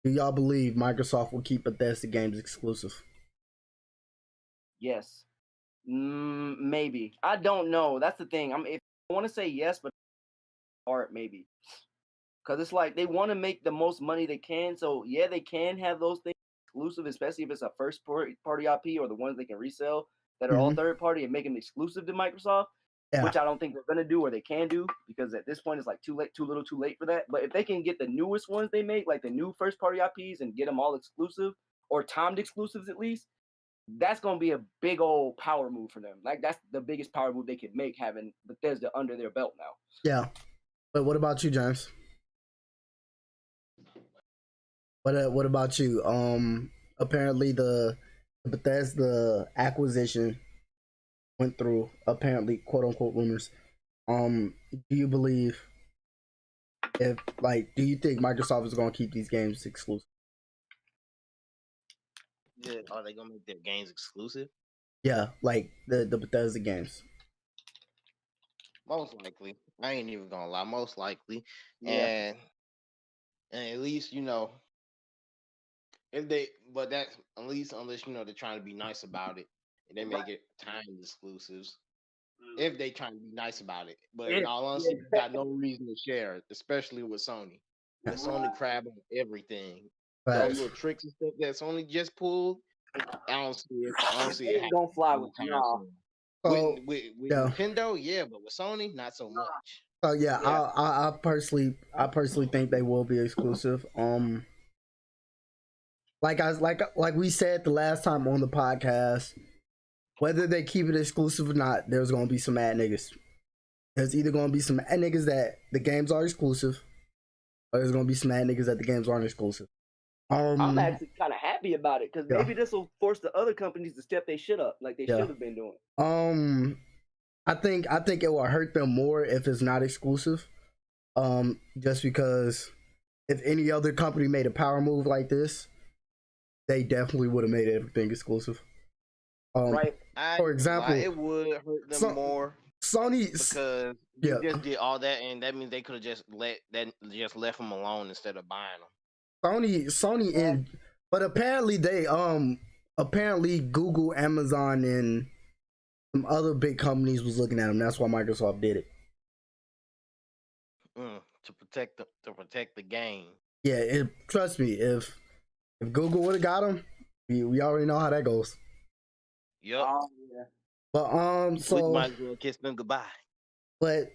Do y'all believe Microsoft will keep Bethesda games exclusive? Yes. Maybe. I don't know. That's the thing. If I want to say yes, but hard maybe. Because it's like they want to make the most money they can. So, yeah, they can have those things exclusive, especially if it's a first-party IP or the ones they can resell that are all third-party and make them exclusive to Microsoft. Yeah. Which I don't think they're gonna do or they can do, because at this point it's like too little too late for that. But if they can get the newest ones they make, like the new first party IPs, and get them all exclusive or timed exclusives at least, that's gonna be a big old power move for them. Like that's the biggest power move they could make, having Bethesda under their belt now. Yeah, but what about you, James? What about you? Apparently the Bethesda acquisition went through, apparently, quote unquote, rumors. Do you believe if like, do you think Microsoft is gonna keep these games exclusive? Yeah, are they gonna make their games exclusive? Yeah, like the Bethesda games. Most likely. I ain't even gonna lie. Most likely, Yeah. and at least if they, but that's at least unless they're trying to be nice about it and they make it time exclusives. If they trying to be nice about it, but in all honesty, you got no reason to share it, especially with Sony. With Sony crab on everything, those little tricks and stuff that Sony just pulled. I don't see it. I don't see it. Ain't gonna fly with With Nintendo, yeah, but with Sony, not so much. So yeah, I personally think they will be exclusive. Like we said the last time on the podcast, whether they keep it exclusive or not, there's gonna be some mad niggas. There's either gonna be some mad niggas that the games are exclusive, or there's gonna be some mad niggas that the games aren't exclusive. I'm actually kind of happy about it because maybe this will force the other companies to step their shit up like they should have been doing. I think it will hurt them more if it's not exclusive. Just because if any other company made a power move like this, they definitely would have made everything exclusive. Right. For example, it would hurt them more. Sony because you just did all that, and that means they could have just left them alone instead of buying them. Sony, but apparently apparently Google, Amazon, and some other big companies was looking at them. That's why Microsoft did it. To protect the game. Yeah, trust me. If Google would have got them, we already know how that goes. Yep. Yeah. But so we might as well kiss them goodbye. But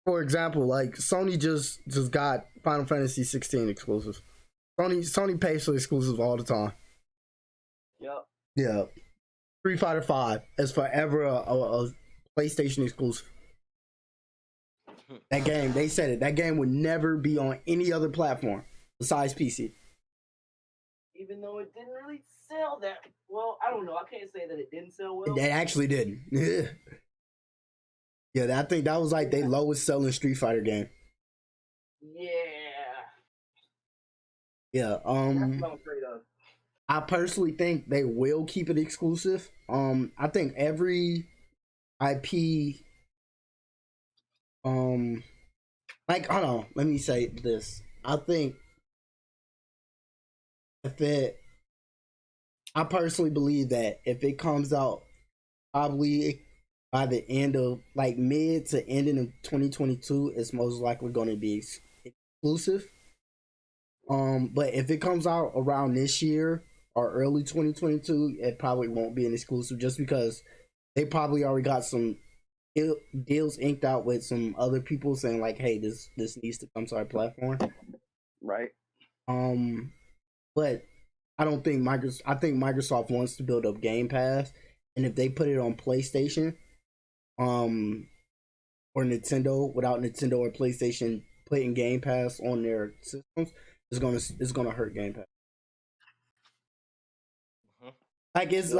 for example, like Sony just got Final Fantasy 16 exclusive. Sony pays for exclusives all the time. Yep. Yeah. Street Fighter 5 is forever a PlayStation exclusive. That game, they said it. That game would never be on any other platform besides PC. Even though it didn't really sell that well, I don't know. I can't say that it didn't sell well. It actually didn't. Yeah, I think that was like their lowest selling Street Fighter game. Yeah. Yeah. That's what I'm afraid of. I personally think they will keep it exclusive. I think every IP, like, hold on, let me say this. I think I personally believe that if it comes out probably by the end of like mid to ending of 2022, it's most likely going to be exclusive. But if it comes out around this year or early 2022, it probably won't be an exclusive just because they probably already got some deals inked out with some other people saying like, hey, this needs to come to our platform. Right. But I think Microsoft wants to build up Game Pass, and if they put it on PlayStation, or Nintendo, without Nintendo or PlayStation putting Game Pass on their systems, it's gonna hurt Game Pass. Like it's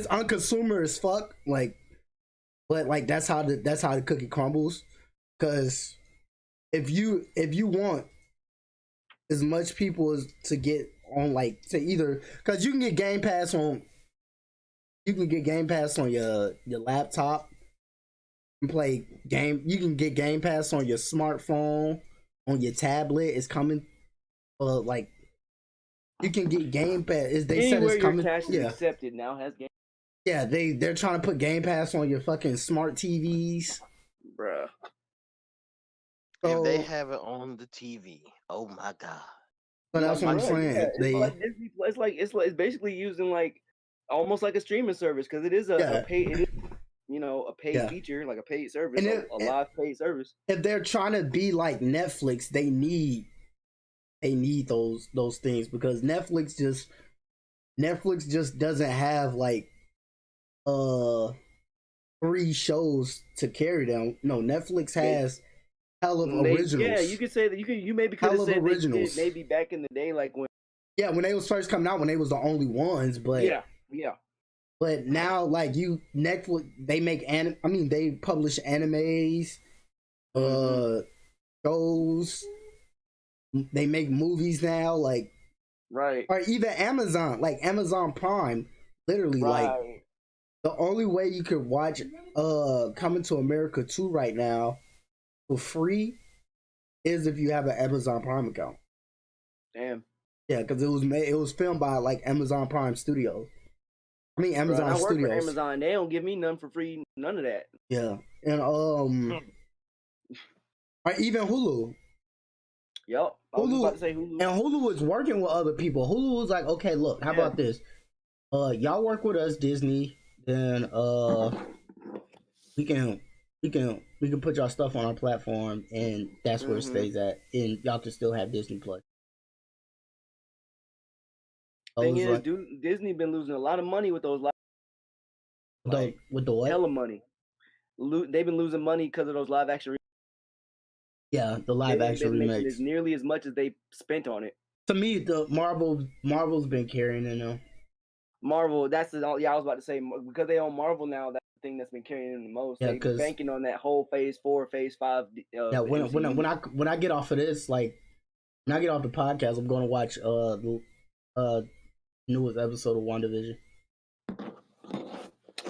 unconsumer as fuck. Like, but like that's how the cookie crumbles. Because if you want as much people as to get on, like, to either, because you can get Game Pass on your laptop and play game. You can get Game Pass on your smartphone, on your tablet. It's coming. Like, you can get Game Pass. They said it's coming. Cash is accepted now has Game. Yeah, they're trying to put Game Pass on your fucking smart TVs, bruh. If they have it on the TV, oh my god! But that's what I'm saying. Yeah, it's basically using like almost like a streaming service because it is a paid, a paid feature, like a paid service, a live paid service. If they're trying to be like Netflix, they need those things because Netflix just doesn't have like 3 shows to carry them. No, Netflix has hell of originals. Yeah, you could say that you maybe could have said originals. Maybe back in the day, like when they was first coming out, when they was the only ones, but yeah. But now, like Netflix, they publish animes, shows, they make movies now, like right, or even Amazon, like Amazon Prime, literally right. like the only way you could watch Coming to America 2 right now for free is if you have an Amazon Prime account. Damn. Yeah, because it was filmed by like Amazon Prime Studios. I mean Amazon I work Studios. for Amazon. They don't give me none for free. None of that. Yeah, and or even Hulu. Yep. I was Hulu, about to say Hulu. and Hulu was working with other people. Hulu was like, okay, look, how about this? Y'all work with us, Disney. Then we can put y'all stuff on our platform, and that's where it stays at. And y'all can still have Disney Plus. Thing is, Disney been losing a lot of money with those with the what? Hella money. They've been losing money because of those live action. Yeah, the live action remakes. It's nearly as much as they spent on it. To me, the Marvel's been carrying it now. Marvel, that's the I was about to say, because they own Marvel now. That's the thing that's been carrying them the most. Yeah, they're banking on that whole Phase 4, Phase 5. Yeah, when I get off of this, like when I get off the podcast, I'm going to watch the newest episode of WandaVision.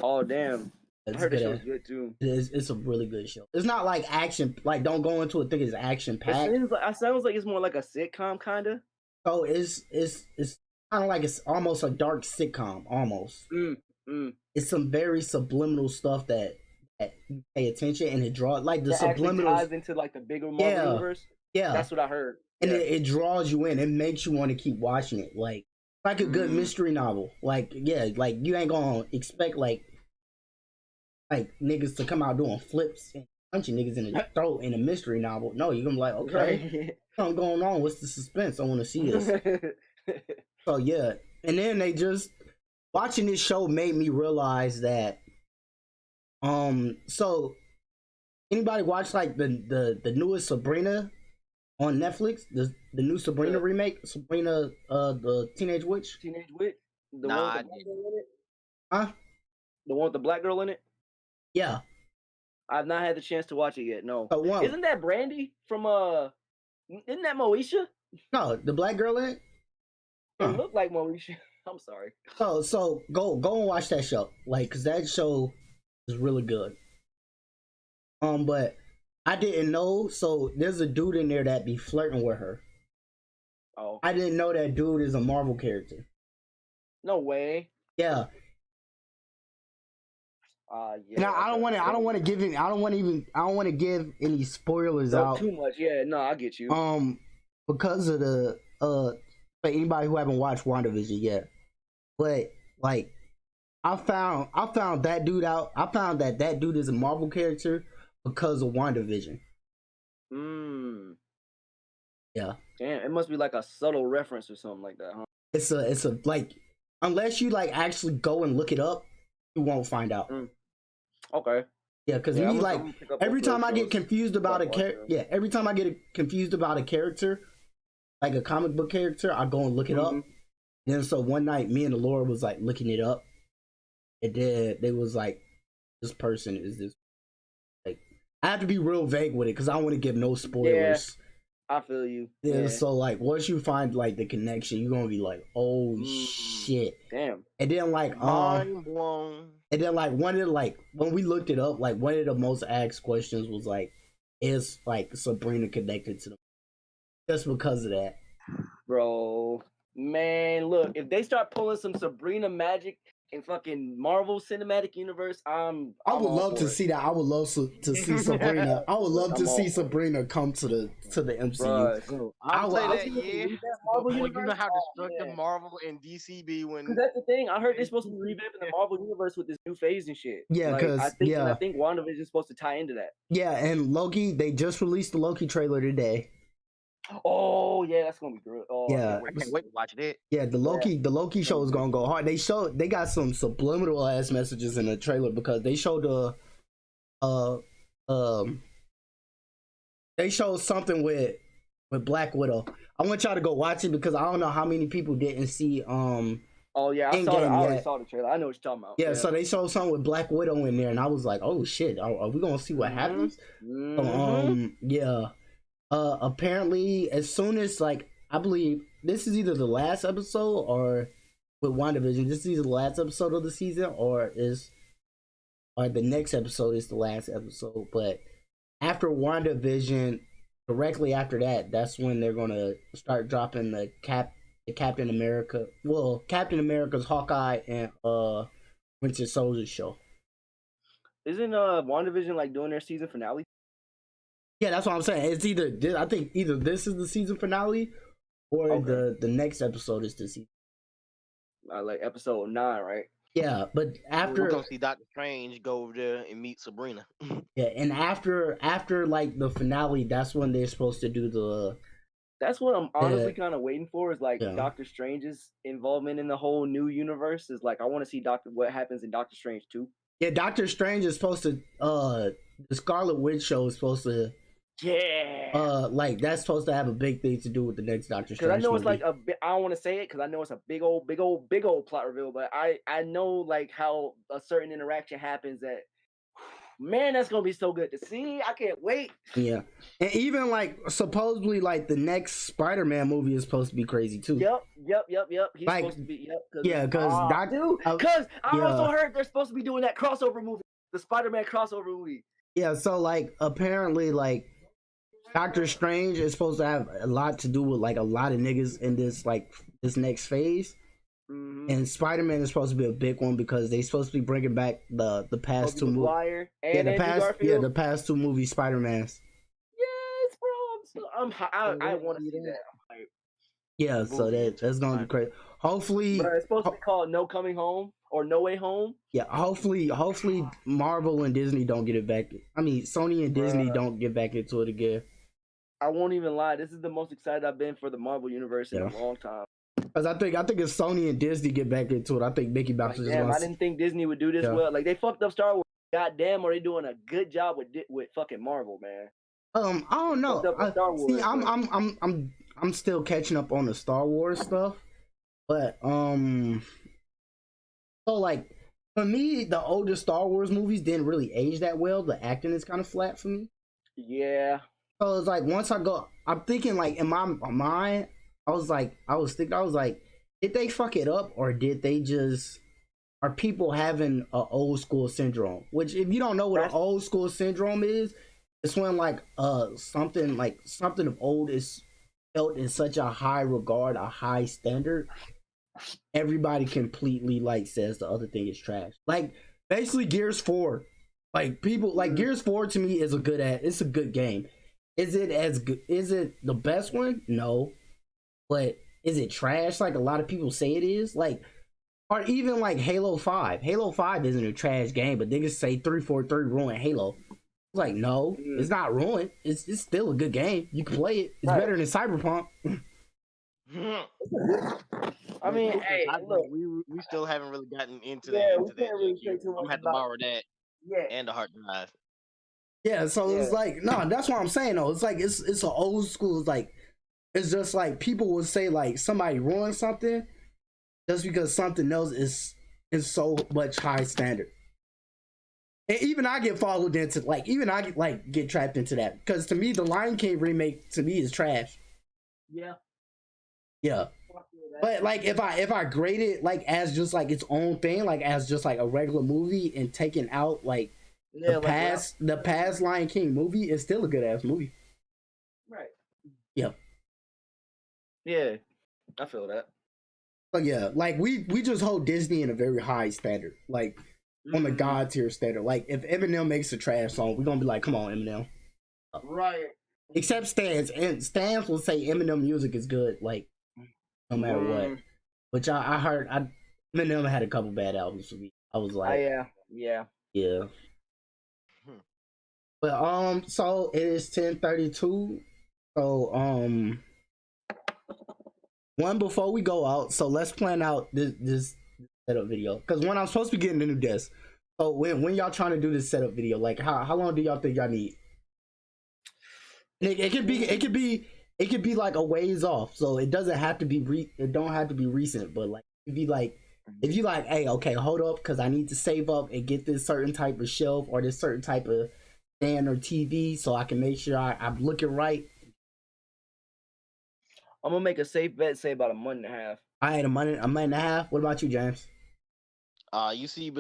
Oh damn! I heard the show's good too. It's a really good show. It's not like action. Like don't go into it thinking it's action packed. It sounds like it's more like a sitcom kind of. So it's kind of like it's almost a dark sitcom almost. It's some very subliminal stuff that you pay attention and it draws like the subliminal ties into like the bigger Marvel universe. Yeah, that's what I heard. And it draws you in. It makes you want to keep watching it. Like a good mystery novel. Like like you ain't gonna expect like niggas to come out doing flips and punching niggas in the throat in a mystery novel. No, you're gonna be like, okay, what's going on? What's the suspense? I want to see this. So yeah, and then they just watching this show made me realize that. So anybody watch like the newest Sabrina on Netflix? The new Sabrina remake, Sabrina the Teenage Witch. Teenage Witch. The Nah, one with the black girl in it? Huh? The one with the black girl in it? Yeah. I've not had the chance to watch it yet. No. One. Isn't that Brandy from Isn't that Moesha? No, the black girl in it. It looked like Moesha. I'm sorry. So go and watch that show, like, cause that show is really good. But I didn't know. So there's a dude in there that be flirting with her. Oh. I didn't know that dude is a Marvel character. No way. Yeah. Yeah. Now I don't want to give any spoilers out too much. Yeah, no, I get you. Because of the for anybody who haven't watched WandaVision yet, but like I found that dude out. I found that dude is a Marvel character because of WandaVision. Yeah. Damn, it must be like a subtle reference or something like that, huh? It's a like unless you like actually go and look it up, you won't find out. Okay. Yeah, because you need like every time I get confused about a character. Yeah, every time I get confused about a character, like a comic book character, I go and look it up. Then so one night, me and the Lord was like looking it up, and then they was like, "This person is this." Like, I have to be real vague with it because I don't want to give no spoilers. Yeah, I feel you. Yeah, so like once you find like the connection, you're gonna be like, "Oh shit!" Damn. And then like mind blown. And then like one of the, like when we looked it up, like one of the most asked questions was like, "Is like Sabrina connected to them?" Just because of that, bro. Man, look, if they start pulling some Sabrina magic in fucking Marvel Cinematic Universe, I would love to see that. I would love to see Sabrina. I would love to see Sabrina come to the MCU. Bro, I'll say that, yeah. You know how destructive Marvel and DC be when. Because that's the thing. I heard they're supposed to be revamping the Marvel universe with this new phase and shit. Yeah, because I think WandaVision is supposed to tie into that. Yeah, and Loki, they just released the Loki trailer today. Oh yeah, that's gonna be good. Oh, yeah, I can't wait to watch it. Yeah, the Loki show is gonna go hard. They got some subliminal ass messages in the trailer because they showed they showed something with Black Widow. I want y'all to go watch it because I don't know how many people didn't see Oh yeah, I already saw the trailer. I know what you're talking about. Yeah, so they showed something with Black Widow in there, and I was like, "Oh shit, are we gonna see what happens?" Yeah, Apparently, as soon as like I believe this is either the last episode or with WandaVision, this is either the last episode of the season or the next episode is the last episode. But after WandaVision, directly after that, that's when they're gonna start dropping the Captain America. Well, Captain America's Hawkeye and Winter Soldier show. Isn't WandaVision like doing their season finale? Yeah, that's what I'm saying. It's I think either this is the season finale or the next episode is the season. Like episode 9, right? Yeah, but after we're gonna see Doctor Strange go over there and meet Sabrina. Yeah, and after like the finale, that's when they're supposed to do the. That's what I'm honestly kind of waiting for. Is like Doctor Strange's involvement in the whole new universe. Is like I want to see what happens in Doctor Strange 2. Yeah, Doctor Strange is supposed to. The Scarlet Witch show is supposed to. Yeah. Like that's supposed to have a big thing to do with the next Doctor Strange. Because I know movie. it's like a bit. I don't want to say it because I know it's a big old plot reveal. But I know like how a certain interaction happens. That man, that's gonna be so good to see. I can't wait. Yeah, and even like supposedly like the next Spider-Man movie is supposed to be crazy too. Yep. He's like, supposed to be. Because I also heard they're supposed to be doing that crossover movie, the Spider-Man crossover movie. Yeah, so like apparently like Doctor Strange is supposed to have a lot to do with like a lot of niggas in this next phase. Mm-hmm. And Spider-Man is supposed to be a big one because they're supposed to be bringing back the past two movies. The past two movies Spider-Mans. Yes, bro. I want to see that. Yeah, so that's gonna be crazy. Hopefully, but it's supposed to be called No Coming Home or No Way Home. Yeah, hopefully Marvel and Disney don't get it back. I mean, Sony and Disney don't get back into it again. I won't even lie. This is the most excited I've been for the Marvel universe in a long time. Because I think if Sony and Disney get back into it, I think Mickey Mouse is. Damn, I didn't think Disney would do this well. Like they fucked up Star Wars. Goddamn, are they doing a good job with fucking Marvel, man? I don't know. I'm still catching up on the Star Wars stuff, but so like for me, the older Star Wars movies didn't really age that well. The acting is kind of flat for me. Yeah. So it's like once I'm thinking like in my mind, I was like, did they fuck it up or did they just? Are people having an old school syndrome? Which, if you don't know what an old school syndrome is, it's when like something of old is felt in such a high regard, a high standard. Everybody completely like says the other thing is trash. Like basically Gears 4. Like people like Gears 4 to me is it's a good game. Is it as good? Is it the best one? No, but is it trash? Like a lot of people say it is. Like. Or even like Halo 5. Halo 5 isn't a trash game, but niggas say 343 ruined Halo. It's like, no, it's not ruined. It's still a good game. You can play it. It's better than Cyberpunk. I mean, hey, look, we still haven't really gotten into that. I'm gonna have to borrow that and the hard drive. Yeah, so it's like, no, that's what I'm saying though. It's like it's an old school. It's like it's just like people would say like somebody ruined something. Just because something else is so much high standard, and even I get followed into get trapped into that because to me the Lion King remake to me is trash. Yeah. But like if I grade it like as just like its own thing, like as just like a regular movie and taking out like the past Lion King movie, is still a good ass movie. Right. Yeah. Yeah, I feel that. But yeah, like we just hold Disney in a very high standard, like on the god tier standard. Like if Eminem makes a trash song, we're gonna be like, come on, Eminem. Right. Except Stans, and Stans will say Eminem music is good, like no matter what. Which I heard, Eminem had a couple bad albums for me. I was like, yeah. But so it is 10:32. So one before we go out, so let's plan out this setup video because when I'm supposed to be getting the new desk. So when y'all trying to do this setup video, like how long do y'all think y'all need? It could be like a ways off, so it doesn't have to be it don't have to be recent, but like if you like, hey, okay, hold up, because I need to save up and get this certain type of shelf or this certain type of stand or TV, so I can make sure I'm looking right, I'm gonna make a safe bet. Say about a month and a half. I had a month and a half. What about you, James? You see,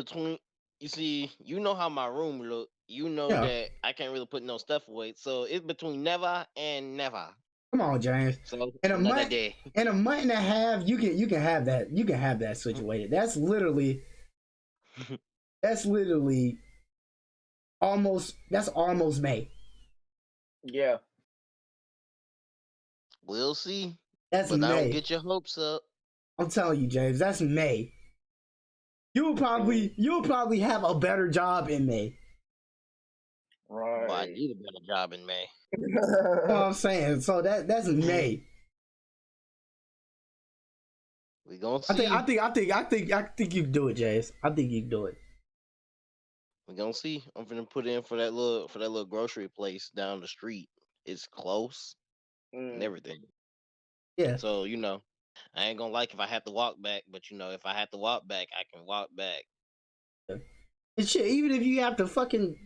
you know how my room look. You know that I can't really put no stuff away. So it's between never and never. Come on, James. So in a month and a half, you can have that. You can have that situated. That's literally almost May. Yeah. We'll see. That's but May. Don't get your hopes up. I'm telling you, James, that's May. You'll probably have a better job in May. Right. Well, I need a better job in May. You know what I'm saying? So that's May. We gonna see. I think you can do it, James. I think you can do it. We gonna see. I'm finna put in for that little grocery place down the street. It's close and everything. Yeah. So I ain't gonna like if I have to walk back, but if I have to walk back, I can walk back. And shit, even if you have to fucking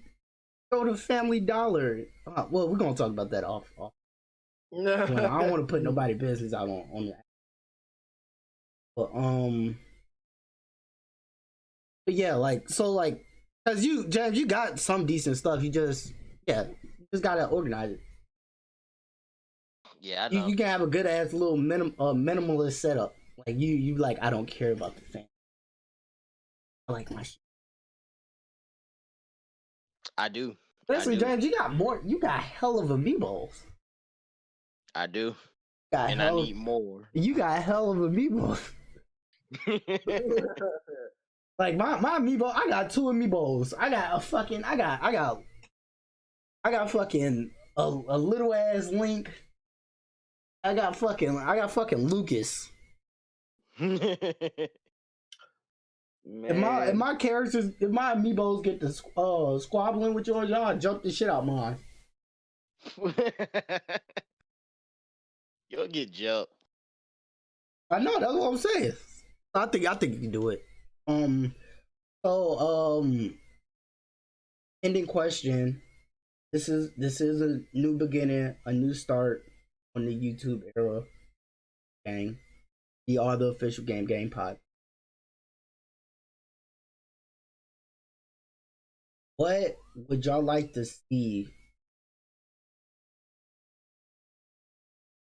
go to Family Dollar. Well, we're gonna talk about that off. I don't want to put nobody business out on that. But yeah, cause you, James, you got some decent stuff. You just gotta organize it. Yeah, I know. You can have a good ass little minimalist setup. Like you like, I don't care about the family. I like my shit. I do. Listen, James, you got hell of amiibos. I do. I need more. You got hell of amiibos. Like my amiibo, I got 2 amiibos. I got fucking a little ass Link. I got fucking Lucas. Man. If my amiibos get to squabbling with yours, y'all jump the shit out mine. You'll get jumped. I know, that's what I'm saying. I think you can do it. Ending question. This is a new beginning, a new start on the YouTube era. Gang. We are the official Game Pod. What would y'all like to see?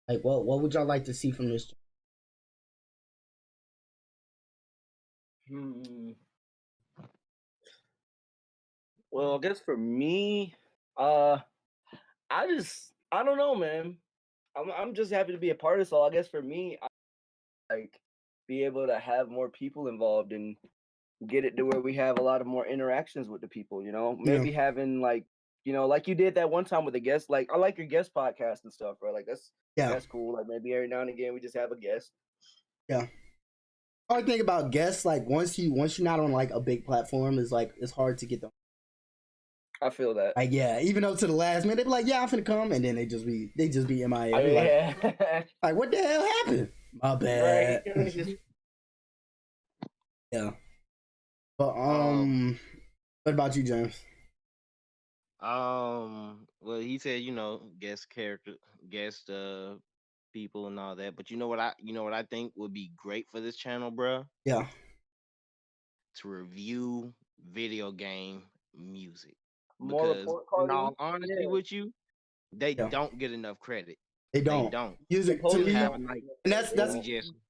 Like, what would y'all like to see from this? Well, I guess for me, I don't know, man. I'm just happy to be a part of it. So I guess for me, I be able to have more people involved and get it to where we have a lot of more interactions with the people. Maybe having like you did that one time with a guest. Like I like your guest podcast and stuff, right? Like that's cool. Like maybe every now and again we just have a guest. Yeah. I think about guests, like once you're not on like a big platform, it's hard to get them. I feel that. Like even up to the last minute, they be like, "Yeah, I'm finna come," and then they just be MIA. Like, what the hell happened? My bad. Right. Yeah. But what about you, James? Well, he said guest people and all that. But you know what I think would be great for this channel, bro? Yeah. To review video game music. More because in all honesty with you, they don't get enough credit. They don't. Music to me, and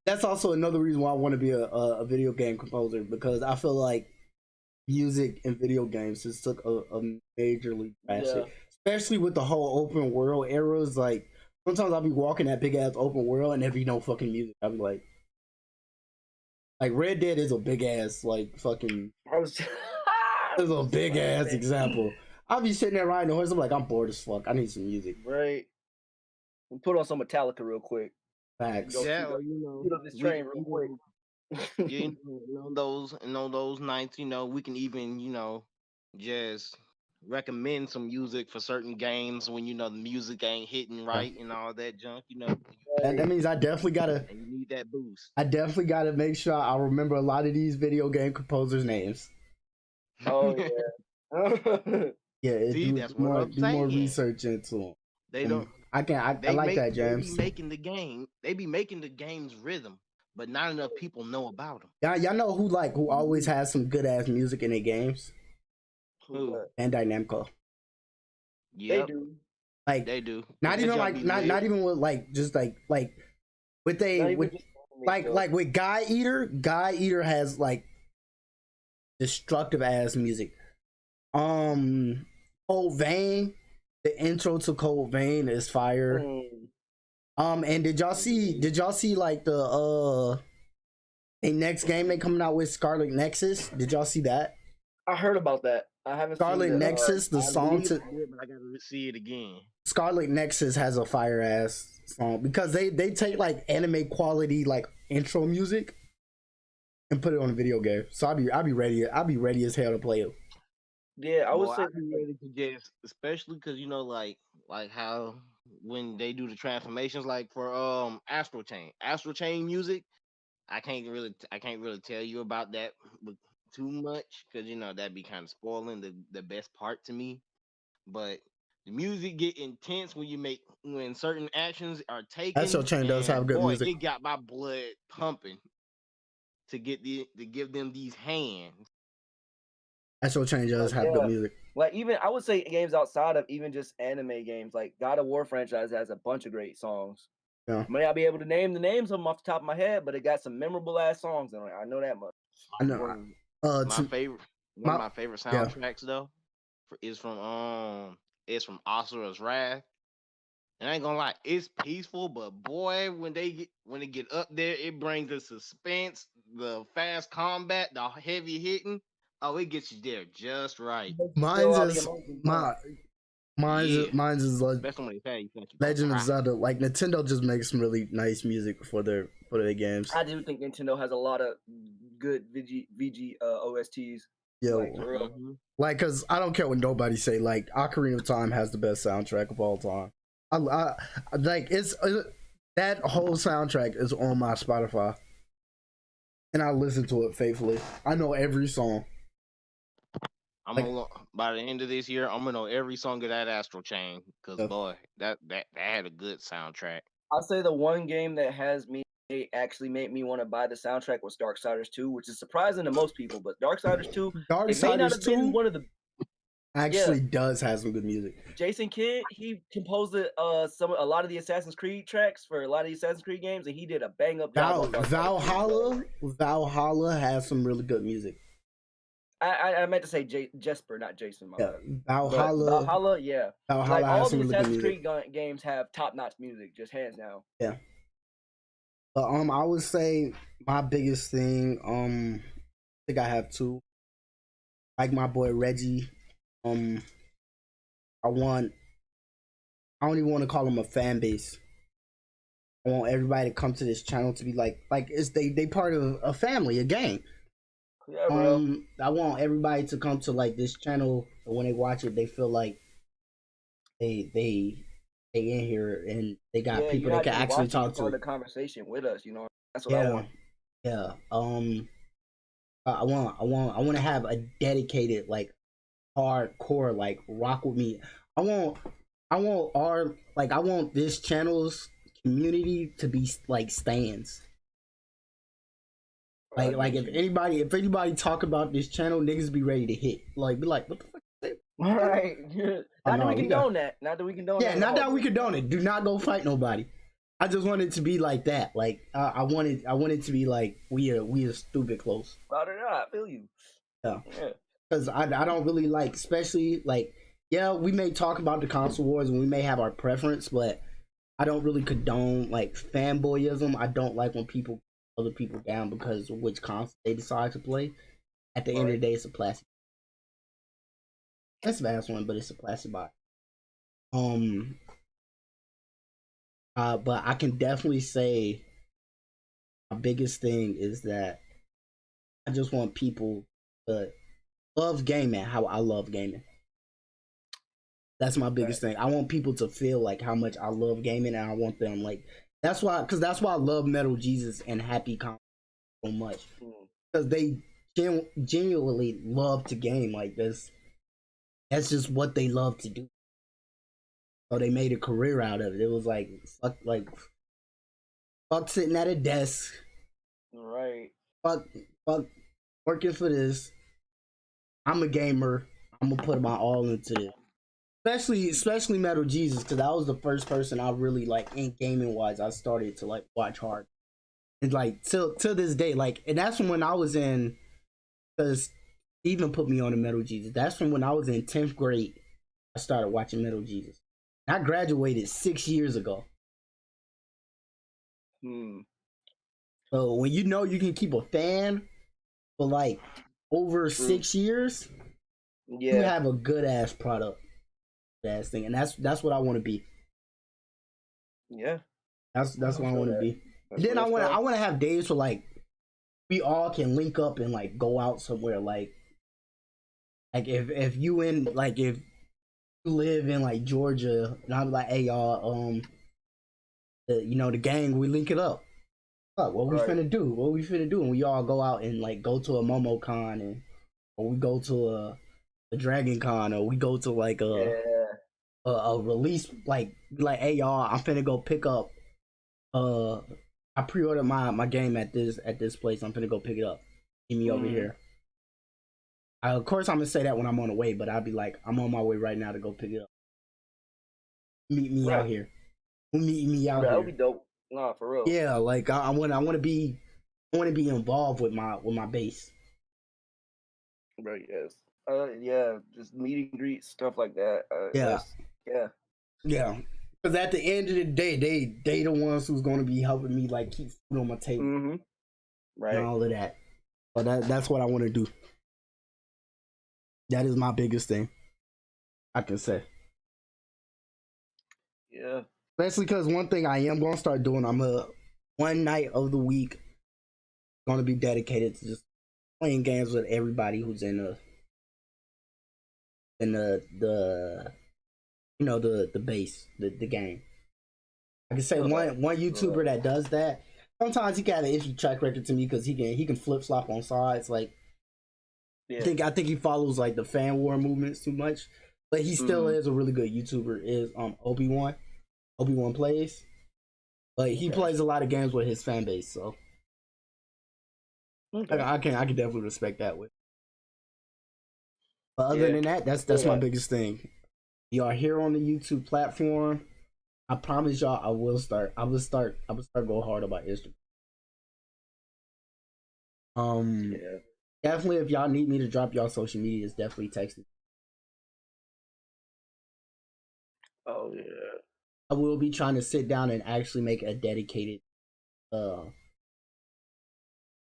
that's also another reason why I want to be a video game composer, because I feel like music and video games just took a majorly drastic, especially with the whole open world eras. Like sometimes I'll be walking that big ass open world and there be no fucking music. I'll be like Red Dead is a big ass fucking. This is a big ass example. I'll be sitting there riding the horse. I'm like, I'm bored as fuck. I need some music. Right. We'll put on some Metallica real quick. Facts. Yeah, get on this train real quick. Those nights, we can even, just recommend some music for certain games when the music ain't hitting right and all that junk. That means I definitely gotta. And you need that boost. I definitely gotta make sure I remember a lot of these video game composers' names. Oh yeah. Yeah, See, that's what I'm saying. More research into them. They don't. I like that, James. They be making the game. They be making the game's rhythm, but not enough people know about them. Y'all know who always has some good ass music in their games? Who? Bandai Namco. Yeah, They do. Like they do. Not even like not even with like just like with they with like with Guy Eater. Guy Eater has like destructive ass music. Cold Vein. The intro to Cold Vein is fire. And did y'all see like the a next game they coming out with Scarlet Nexus? Did y'all see that? I heard about that. I haven't Scarlet seen Nexus, the song to but I gotta see it again. Scarlet Nexus has a fire ass song because they take like anime quality like intro music and put it on a video game. So I'll be ready as hell to play it. Yeah, I would say ready to just, especially because like how when they do the transformations, like for Astral Chain music, I can't really tell you about that too much because that'd be kind of spoiling the best part to me. But the music get intense when certain actions are taken. Astral Chain does have good music. It got my blood pumping to give them these hands. Astral Chain does have good music. Like even I would say games outside of even just anime games, like God of War franchise has a bunch of great songs. Yeah. May not be able to name the names of them off the top of my head, but it got some memorable ass songs in it. I know that much. I know. One of my favorite soundtracks though is from Asura's Wrath. And I ain't gonna lie, it's peaceful, but boy, when they get up there, it brings the suspense, the fast combat, the heavy hitting. Oh, it gets you there just right. Mine's is like Legend of Zelda. Like Nintendo just makes some really nice music for their games. I do think Nintendo has a lot of good VG OSTs. Yeah, like cause I don't care what nobody say. Like Ocarina of Time has the best soundtrack of all time. I like that whole soundtrack is on my Spotify, and I listen to it faithfully. I know every song. By the end of this year, I'm gonna know every song of that Astral Chain because boy, that had a good soundtrack. I'll say the one game that has actually made me want to buy the soundtrack was Darksiders 2, which is surprising to most people, but Darksiders 2, Darksiders 2 one of the actually does have some good music. Jason Kidd, he composed a lot of the Assassin's Creed tracks for a lot of the Assassin's Creed games, and he did a bang up job. Valhalla has some really good music. I meant to say Jesper, not Jason. Valhalla, yeah. Valhalla like all the really Assassin's Creed games have top notch music, just hands down. Yeah. But I would say my biggest thing, I think I have two. Like my boy Reggie, I don't even want to call him a fan base. I want everybody to come to this channel to be like it's they part of a family, a gang. Yeah, bro. I want everybody to come to like this channel, and when they watch it, they feel like they in here and they got people that can actually talk to. The conversation with us, that's what I want. Yeah. I want to have a dedicated like hardcore like rock with me. I want this channel's community to be like stands. Like if anybody talk about this channel, niggas be ready to hit. Like be like, what the fuck? All right. Not that we condone that. Not that we condone that. Yeah, not that we condone it. Do not go fight nobody. I just want it to be like that. Like I want it to be like we are stupid close. I don't know. I feel you. Yeah. Because I don't really like, especially like, yeah, we may talk about the console wars and we may have our preference, but I don't really condone like fanboyism. I don't like when people other people down because of which console they decide to play. At the end of the day, it's a plastic. It's a vast one, but it's a plastic box. But I can definitely say my biggest thing is that I just want people to love gaming how I love gaming. That's my biggest thing. I want people to feel like how much I love gaming, and I want them like that's why I love Metal Jesus and Happy Combat so much, because they genuinely love to game like this. That's just what they love to do. So they made a career out of it. It was like fuck sitting at a desk. Right. Fuck working for this. I'm a gamer. I'm gonna put my all into it. Especially Metal Jesus, because that was the first person I really like in gaming wise. I started to like watch hard, and like till this day, like, and that's from when I was in, because even put me on the Metal Jesus. That's from when I was in 10th grade. I started watching Metal Jesus. I graduated 6 years ago. So when you know you can keep a fan for like over 6 years, you have a good ass product, ass thing, and that's what I want to be. Yeah, that's what I want to be. And then I want to have days where like we all can link up and like go out somewhere, like if you in like if you live in like Georgia, and I'm like, hey y'all, the gang, we link it up. What we finna do? What we finna do? And we all go out and like go to a MomoCon, or we go to a Dragon Con, or we go to like a release, like hey y'all, I'm finna go pick up. I pre-ordered my game at this place. I'm finna go pick it up. Meet me over here. Of course, I'm gonna say that when I'm on the way, but I'll be like, I'm on my way right now to go pick it up. Meet me out here. Meet me out here. That would be dope. Nah, for real. Yeah, like I want to be involved with my base. Right. Yes. Yeah. Just meet and greet stuff like that. Yeah. Yeah. Because at the end of the day, they the ones who's gonna be helping me like keep food on my table. Right. And all of that. But that's what I want to do. That is my biggest thing, I can say. Yeah. Especially because one thing I am gonna start doing, one night of the week gonna be dedicated to just playing games with everybody who's in the base, the game. I can say one YouTuber that does that. Sometimes he got an iffy track record to me because he can flip flop on sides. Like, I think he follows like the fan war movements too much, but he still is a really good YouTuber. Is Obi-Wan plays, but he plays a lot of games with his fan base. So I can definitely respect that with. But other than that, that's my biggest thing. Y'all here on the YouTube platform. I promise y'all, I will start go hard about Instagram. Definitely, if y'all need me to drop y'all social medias, definitely text me. Oh yeah. I will be trying to sit down and actually make a dedicated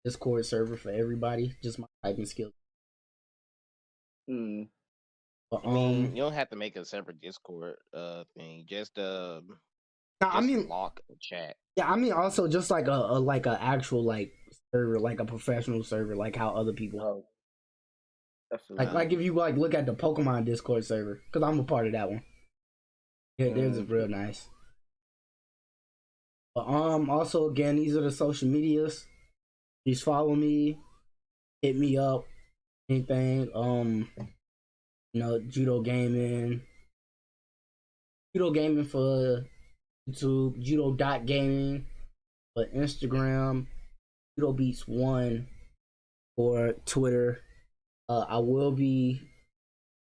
Discord server for everybody. Just my typing skills. But, you don't have to make a separate Discord thing. Just lock a chat. Yeah, I mean also just like a actual like server, like a professional server, like how other people. Like if you like look at the Pokemon Discord server, because I'm a part of that one. Yeah, theirs is real nice. But also again, these are the social medias. Please follow me, hit me up, anything. Judo gaming for YouTube, judo.gaming for Instagram, Judo Beats 1 for Twitter. I will be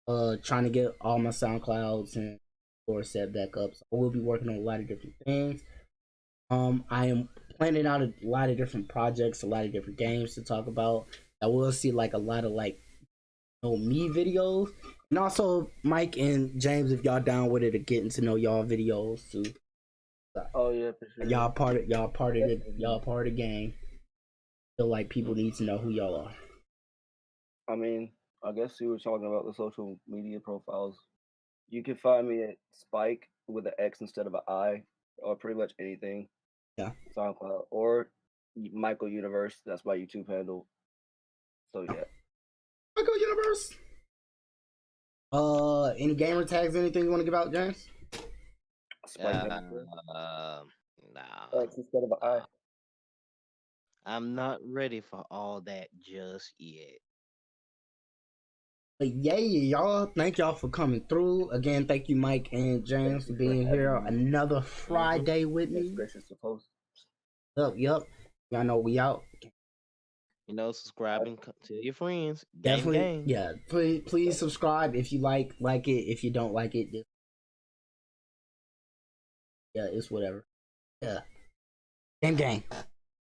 trying to get all my SoundClouds and or set back up. So I will be working on a lot of different things. I am planning out a lot of different projects, a lot of different games to talk about. I will see like a lot of like me videos, and also Mike and James, if y'all down with it, of getting to know y'all videos too. Oh yeah, for sure. Y'all part of the gang. Feel like people need to know who y'all are. I mean, I guess you were talking about the social media profiles. You can find me at Spike with an X instead of an I, or pretty much anything. Yeah. SoundCloud or Michael Universe. That's my YouTube handle. So yeah. Michael Universe. Any gamer tags? Anything you want to give out, James? Nah. X instead of an I. I'm not ready for all that just yet. Yeah, y'all. Thank y'all for coming through. Again, thank you, Mike and James, for being here another Friday with me. Yup. Y'all know we out. You know, subscribing to your friends. Definitely, Gang. yeah. Please subscribe if you like it. If you don't like it, just, yeah, it's whatever. Yeah, gang.